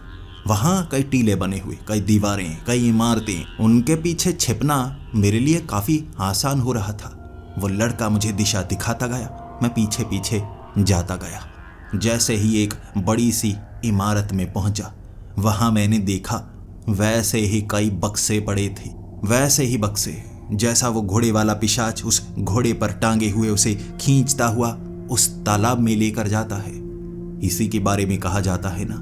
वहाँ कई टीले बने हुए, कई दीवारें, कई इमारतें, उनके पीछे छिपना मेरे लिए काफ़ी आसान हो रहा था। वो लड़का मुझे दिशा दिखाता गया, मैं पीछे पीछे जाता गया। जैसे ही एक बड़ी सी इमारत में पहुंचा, वहाँ मैंने देखा वैसे ही कई बक्से पड़े थे, वैसे ही बक्से जैसा वो घोड़े वाला पिशाच उस घोड़े पर टांगे हुए उसे खींचता हुआ उस तालाब में लेकर जाता है। इसी के बारे में कहा जाता है ना,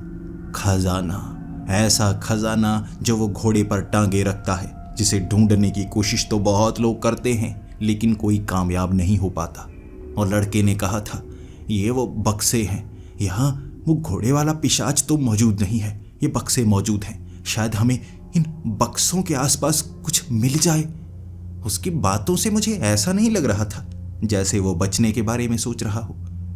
खजाना, ऐसा खजाना जो वो घोड़े पर टांगे रखता है, जिसे ढूंढने की कोशिश तो बहुत लोग करते हैं लेकिन कोई कामयाब नहीं हो पाता। और लड़के ने कहा था, ये वो बक्से हैं, यहाँ वो घोड़े वाला पिशाच तो मौजूद नहीं है, ये बक्से मौजूद हैं, शायद हमें इन बक्सों के आसपास कुछ मिल जाए। उसकी बातों से मुझे ऐसा नहीं लग रहा था जैसे वो बचने के बारे में सोच रहा हो।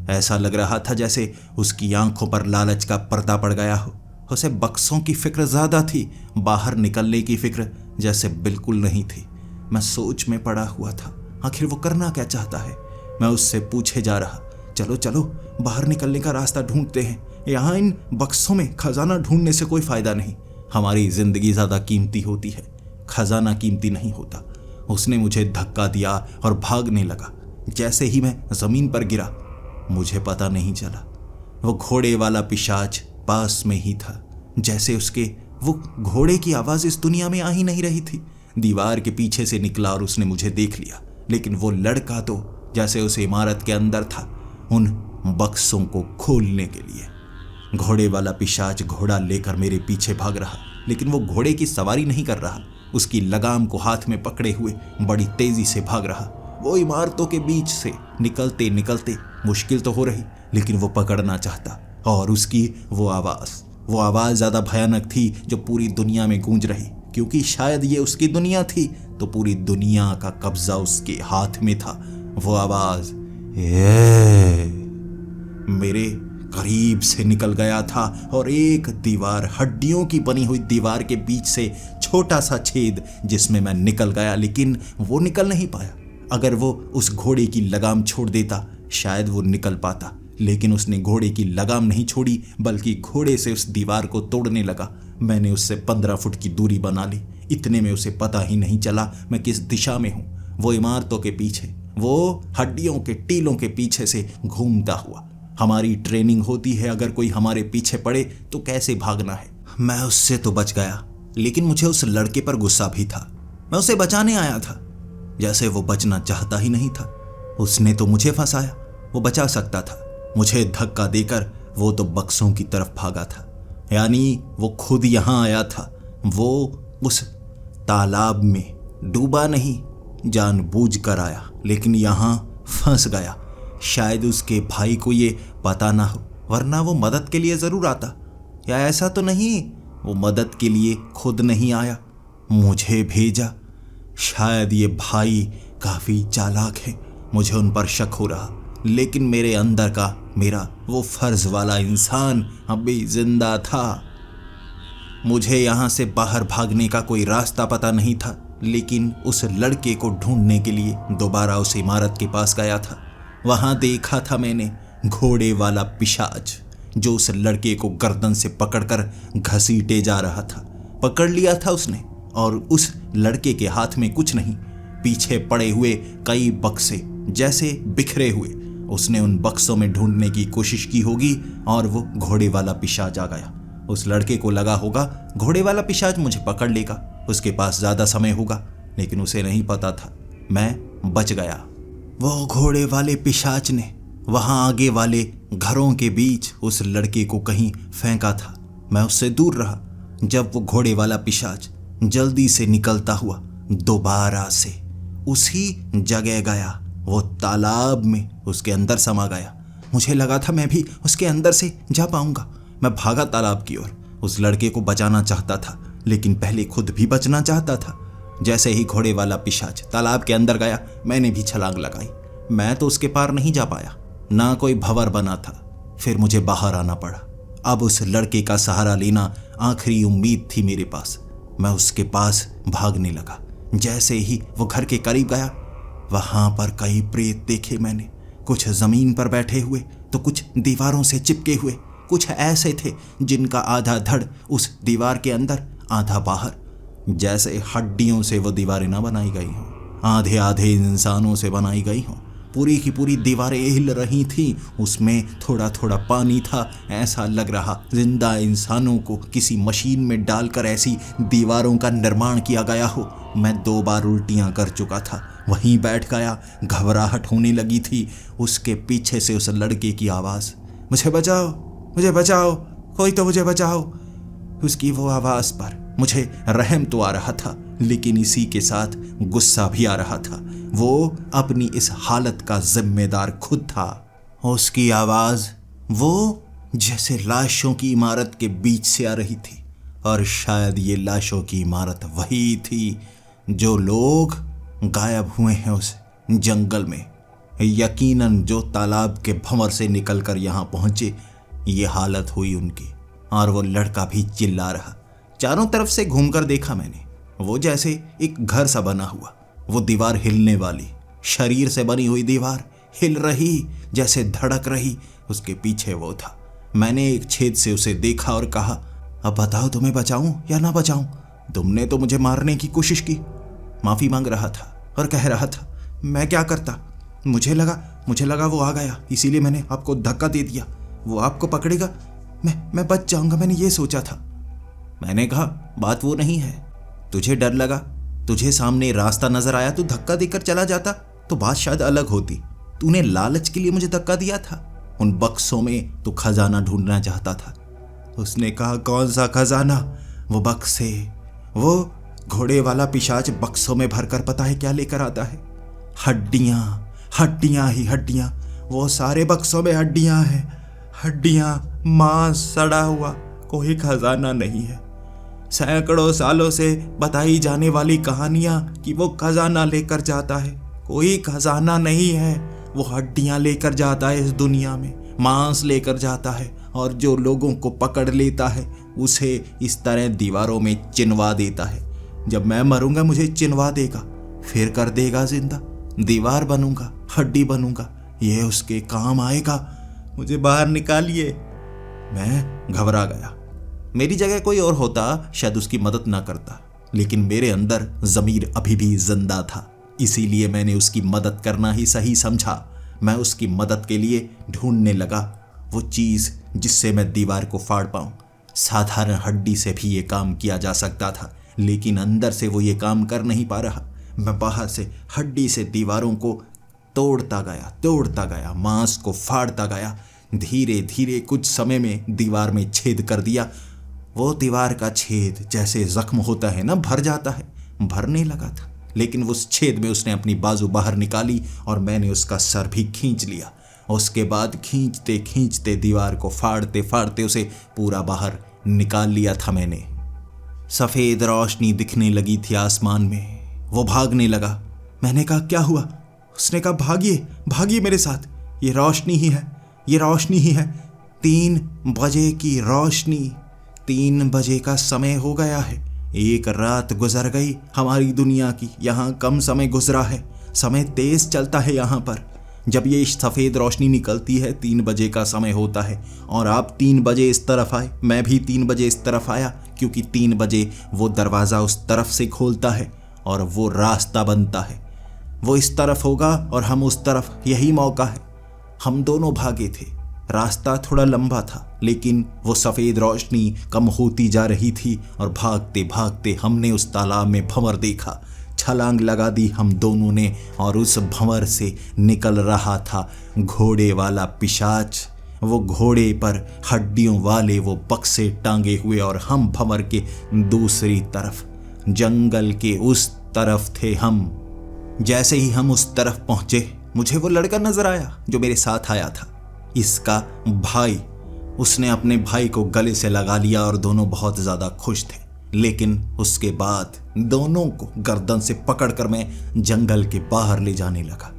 ऐसा लग रहा था जैसे उसकी आंखों पर लालच का पर्दा पड़ गया हो। उसे बक्सों की फिक्र ज्यादा थी, बाहर निकलने की फिक्र जैसे बिल्कुल नहीं थी। मैं सोच में पड़ा हुआ था, आखिर वो करना क्या चाहता है। मैं उससे पूछे जा रहा, चलो चलो बाहर निकलने का रास्ता ढूंढते हैं, यहाँ इन बक्सों में खजाना ढूंढने से कोई फायदा नहीं, हमारी जिंदगी ज्यादा कीमती होती है, खजाना कीमती नहीं होता। उसने मुझे धक्का दिया और भागने लगा। जैसे ही मैं जमीन पर गिरा, मुझे पता नहीं चला वो घोड़े वाला पिशाच पास में ही था। जैसे उसके वो घोड़े की आवाज इस दुनिया में आ ही नहीं रही थी। दीवार के पीछे से निकला और उसने मुझे देख लिया, लेकिन वो लड़का तो जैसे उस इमारत के अंदर था, उन बक्सों को खोलने के लिए। घोड़े वाला पिशाच घोड़ा लेकर मेरे पीछे भाग रहा, लेकिन वो घोड़े की सवारी नहीं कर रहा, उसकी लगाम को हाथ में पकड़े हुए बड़ी तेजी से भाग रहा। वो इमारतों के बीच से निकलते निकलते मुश्किल तो हो रही, लेकिन वो पकड़ना चाहता। और उसकी वो आवाज ज्यादा भयानक थी जो पूरी दुनिया में गूंज रही, क्योंकि शायद ये उसकी दुनिया थी तो पूरी दुनिया का कब्जा उसके हाथ में था। वो आवाज मेरे करीब से निकल गया था और एक दीवार, हड्डियों की बनी हुई दीवार के बीच से छोटा सा छेद जिसमें मैं निकल गया, लेकिन वो निकल नहीं पाया। अगर वो उस घोड़े की लगाम छोड़ देता शायद वो निकल पाता, लेकिन उसने घोड़े की लगाम नहीं छोड़ी, बल्कि घोड़े से उस दीवार को तोड़ने लगा। मैंने उससे 15 फुट की दूरी बना ली। इतने में उसे पता ही नहीं चला मैं किस दिशा में हूँ। वो इमारतों के पीछे, वो हड्डियों के टीलों के पीछे से घूमता हुआ। हमारी ट्रेनिंग होती है, अगर कोई हमारे पीछे पड़े तो कैसे भागना है। मैं उससे तो बच गया, लेकिन मुझे उस लड़के पर गुस्सा भी था। मैं उसे बचाने आया था, जैसे वो बचना चाहता ही नहीं था। उसने तो मुझे फंसाया, वो बचा सकता था। मुझे धक्का देकर वो तो बक्सों की तरफ भागा था, यानी वो खुद यहां आया था। वो उस तालाब में डूबा नहीं, जानबूझकर आया, लेकिन यहां फंस गया। शायद उसके भाई को ये पता ना हो, वरना वो मदद के लिए जरूर आता। या ऐसा तो नहीं, वो मदद के लिए खुद नहीं आया, मुझे भेजा। शायद ये भाई काफी चालाक है, मुझे उन पर शक हो रहा, लेकिन मेरे अंदर का मेरा वो फर्ज वाला इंसान अभी जिंदा था। मुझे यहां से बाहर भागने का कोई रास्ता पता नहीं था, लेकिन उस लड़के को ढूंढने के लिए दोबारा उस इमारत के पास गया था। वहां देखा था मैंने घोड़े वाला पिशाच, जो उस लड़के को गर्दन से पकड़कर घसीटे जा रहा था। पकड़ लिया था उसने, और उस लड़के के हाथ में कुछ नहीं, पीछे पड़े हुए कई बक्से जैसे बिखरे हुए। उसने उन बक्सों में ढूंढने की कोशिश की होगी और वो घोड़े वाला पिशाच आ गया। उस लड़के को लगा होगा घोड़े वाला पिशाच मुझे पकड़ लेगा, उसके पास ज्यादा समय होगा, लेकिन उसे नहीं पता था मैं बच गया। वो घोड़े वाले पिशाच ने वहां आगे वाले घरों के बीच उस लड़के को कहीं फेंका था। मैं उससे दूर रहा। जब वो घोड़े वाला पिशाच जल्दी से निकलता हुआ दोबारा से उसी जगह गया, वो तालाब में उसके अंदर समा गया। मुझे लगा था मैं भी उसके अंदर से जा पाऊंगा। मैं भागा तालाब की ओर, उस लड़के को बचाना चाहता था, लेकिन पहले खुद भी बचना चाहता था। जैसे ही घोड़े वाला पिशाच तालाब के अंदर गया, मैंने भी छलांग लगाई। मैं तो उसके पार नहीं जा पाया, ना कोई भंवर बना था। फिर मुझे बाहर आना पड़ा। अब उस लड़के का सहारा लेना आखिरी उम्मीद थी मेरे पास। मैं उसके पास भागने लगा। जैसे ही वो घर के करीब गया, वहां पर कई प्रेत देखे मैंने, कुछ जमीन पर बैठे हुए तो कुछ दीवारों से चिपके हुए। कुछ ऐसे थे जिनका आधा धड़ उस दीवार के अंदर, आधा बाहर। जैसे हड्डियों से वो दीवारें ना बनाई गई हों, आधे आधे इंसानों से बनाई गई हों। पूरी की पूरी दीवारें हिल रही थीं, उसमें थोड़ा थोड़ा पानी था। ऐसा लग रहा जिंदा इंसानों को किसी मशीन में डालकर ऐसी दीवारों का निर्माण किया गया हो। मैं 2 बार उल्टियां कर चुका था, वहीं बैठ गया। घबराहट होने लगी थी। उसके पीछे से उस लड़के की आवाज़, मुझे बचाओ, मुझे बचाओ, कोई तो मुझे बचाओ। उसकी वो आवाज़ पर मुझे रहम तो आ रहा था, लेकिन इसी के साथ गुस्सा भी आ रहा था। वो अपनी इस हालत का जिम्मेदार खुद था। उसकी आवाज़ वो जैसे लाशों की इमारत के बीच से आ रही थी, और शायद ये लाशों की इमारत वही थी जो लोग गायब हुए हैं उस जंगल में। यकीनन जो तालाब के भंवर से निकलकर यहाँ पहुँचे, ये हालत हुई उनकी। और वो लड़का भी चिल्ला रहा। चारों तरफ से घूमकर देखा मैंने, वो जैसे एक घर सा बना हुआ, वो दीवार हिलने वाली, शरीर से बनी हुई दीवार हिल रही, जैसे धड़क रही। उसके पीछे वो था। मैंने एक छेद से उसे देखा और कहा, अब बताओ तुम्हें बचाऊं या ना बचाऊं? तुमने तो मुझे मारने की कोशिश की। माफ़ी मांग रहा था और कह रहा था, मैं क्या करता, मुझे लगा वो आ गया, इसीलिए मैंने आपको धक्का दे दिया। वो आपको पकड़ेगा, मैं बच जाऊंगा, मैंने ये सोचा था। मैंने कहा, बात वो नहीं है। तुझे डर लगा, तुझे सामने रास्ता नजर आया, तू धक्का देकर चला जाता तो बात शायद अलग होती। तूने लालच के लिए मुझे धक्का दिया था। उन बक्सों में तू खजाना ढूंढना चाहता था। उसने कहा, कौन सा खजाना? वो बक्से, वो घोड़े वाला पिशाच बक्सों में भरकर पता है क्या लेकर आता है? हड्डियां, हड्डियां ही हड्डियां। वो सारे बक्सों में हड्डियां हैं, हड्डियां, मांस सड़ा हुआ, कोई खजाना नहीं है। सैकड़ों सालों से बताई जाने वाली कहानियां कि वो खजाना लेकर जाता है, कोई खजाना नहीं है। वो हड्डियां लेकर जाता है इस दुनिया में, मांस लेकर जाता है, और जो लोगों को पकड़ लेता है उसे इस तरह दीवारों में चिनवा देता है। जब मैं मरूंगा मुझे चिनवा देगा, फिर कर देगा जिंदा। दीवार बनूंगा, हड्डी बनूंगा, ये उसके काम आएगा। मुझे बाहर निकालिए। मैं घबरा गया। मेरी जगह कोई और होता शायद उसकी मदद ना करता, लेकिन मेरे अंदर ज़मीर अभी भी जिंदा था, इसीलिए मैंने उसकी मदद करना ही सही समझा। मैं उसकी मदद के लिए ढूंढने लगा वो चीज़ जिससे मैं दीवार को फाड़ पाऊँ। साधारण हड्डी से भी ये काम किया जा सकता था, लेकिन अंदर से वो ये काम कर नहीं पा रहा। मैं बाहर से हड्डी से दीवारों को तोड़ता गया, मांस को फाड़ता गया। धीरे धीरे कुछ समय में दीवार में छेद कर दिया। वो दीवार का छेद जैसे जख्म होता है ना, भर जाता है, भरने लगा था। लेकिन उस छेद में उसने अपनी बाजू बाहर निकाली और मैंने उसका सर भी खींच लिया। उसके बाद खींचते खींचते दीवार को फाड़ते फाड़ते उसे पूरा बाहर निकाल लिया था मैंने। सफ़ेद रोशनी दिखने लगी थी आसमान में। वो भागने लगा। मैंने कहा, क्या हुआ? उसने कहा, भागिए, भागिए मेरे साथ, ये रोशनी ही है, ये रोशनी ही है। 3 बजे की रोशनी, 3 बजे का समय हो गया है। एक रात गुजर गई हमारी दुनिया की, यहाँ कम समय गुजरा है। समय तेज चलता है यहाँ पर। जब ये सफ़ेद रोशनी निकलती है 3 बजे का समय होता है, और आप 3 बजे इस तरफ आए, मैं भी 3 बजे इस तरफ आया, क्योंकि 3 बजे वो दरवाज़ा उस तरफ से खोलता है और वो रास्ता बनता है। वो इस तरफ होगा और हम उस तरफ, यही मौका है। हम दोनों भागे थे। रास्ता थोड़ा लंबा था, लेकिन वो सफ़ेद रोशनी कम होती जा रही थी और भागते भागते हमने उस तालाब में भंवर देखा। छलांग लगा दी हम दोनों ने, और उस भंवर से निकल रहा था घोड़े वाला पिशाच। वो घोड़े पर हड्डियों वाले वो बक्से टांगे हुए, और हम भंवर के दूसरी तरफ, जंगल के उस तरफ थे हम। जैसे ही हम उस तरफ पहुंचे, मुझे वो लड़का नजर आया जो मेरे साथ आया था, इसका भाई। उसने अपने भाई को गले से लगा लिया और दोनों बहुत ज़्यादा खुश थे। लेकिन उसके बाद दोनों को गर्दन से पकड़कर मैं जंगल के बाहर ले जाने लगा।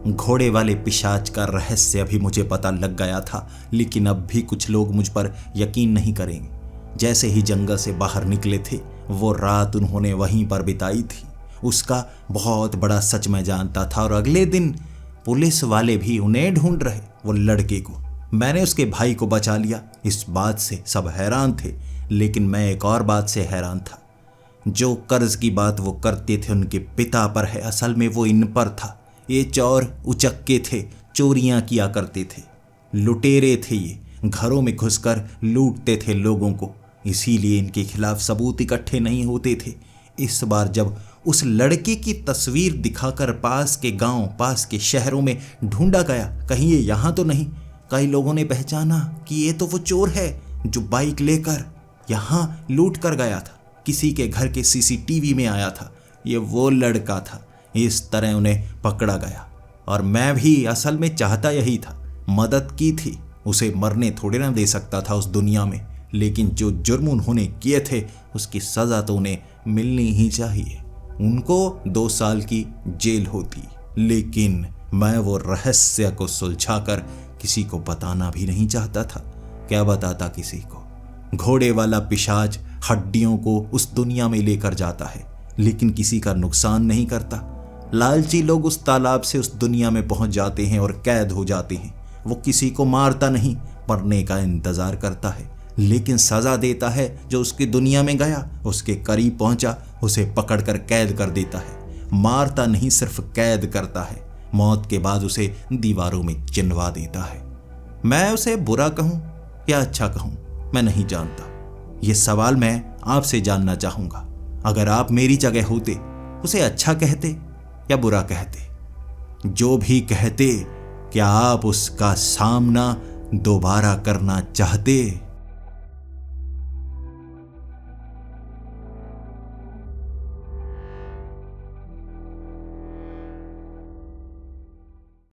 घोड़े वाले पिशाच का रहस्य अभी मुझे पता लग गया था, लेकिन अब भी कुछ लोग मुझ पर यकीन नहीं करेंगे। जैसे ही जंगल से बाहर निकले थे, वो रात उन्होंने वहीं पर बिताई थी, उसका बहुत बड़ा सच मैं जानता था। और अगले दिन पुलिस वाले भी उन्हें ढूंढ रहे, वो लड़के को। मैंने उसके भाई को बचा लिया। इस बात से सब हैरान थे, लेकिन मैं एक और बात से हैरान था। जो कर्ज की बात वो करते थे उनके पिता पर है, असल में वो इन पर था। ये चोर उचक्के थे, चोरियां किया करते थे, लुटेरे थे, ये घरों में घुसकर लूटते थे लोगों को। इसीलिए इनके खिलाफ सबूत इकट्ठे नहीं होते थे। इस बार जब उस लड़के की तस्वीर दिखाकर पास के गांव, पास के शहरों में ढूंढा गया, कहीं ये यहाँ तो नहीं, कई लोगों ने पहचाना कि ये तो वो चोर है जो बाइक लेकर यहाँ लूट कर गया था, किसी के घर के सीसीटीवी में आया था, ये वो लड़का था। इस तरह उन्हें पकड़ा गया और मैं भी असल में चाहता यही था, मदद की थी। उसे मरने थोड़े ना दे सकता था उस दुनिया में, लेकिन जो जुर्म उन्होंने किए थे उसकी सज़ा तो उन्हें मिलनी ही चाहिए। उनको 2 साल की जेल होती, लेकिन मैं वो रहस्य को सुलझाकर किसी को बताना भी नहीं चाहता था। क्या बताता किसी को? घोड़े वाला पिशाच हड्डियों को उस दुनिया में लेकर जाता है, लेकिन किसी का नुकसान नहीं करता। लालची लोग उस तालाब से उस दुनिया में पहुंच जाते हैं और कैद हो जाते हैं। वो किसी को मारता नहीं, मरने का इंतजार करता है, लेकिन सजा देता है जो उसकी दुनिया में गया, उसके करीब पहुंचा, उसे पकड़कर कैद कर देता है। मारता नहीं, सिर्फ कैद करता है। मौत के बाद उसे दीवारों में चिनवा देता है। मैं उसे बुरा कहूं या अच्छा कहूं, मैं नहीं जानता। ये सवाल मैं आपसे जानना चाहूंगा। अगर आप मेरी जगह होते, उसे अच्छा कहते या बुरा कहते? जो भी कहते, क्या आप उसका सामना दोबारा करना चाहते?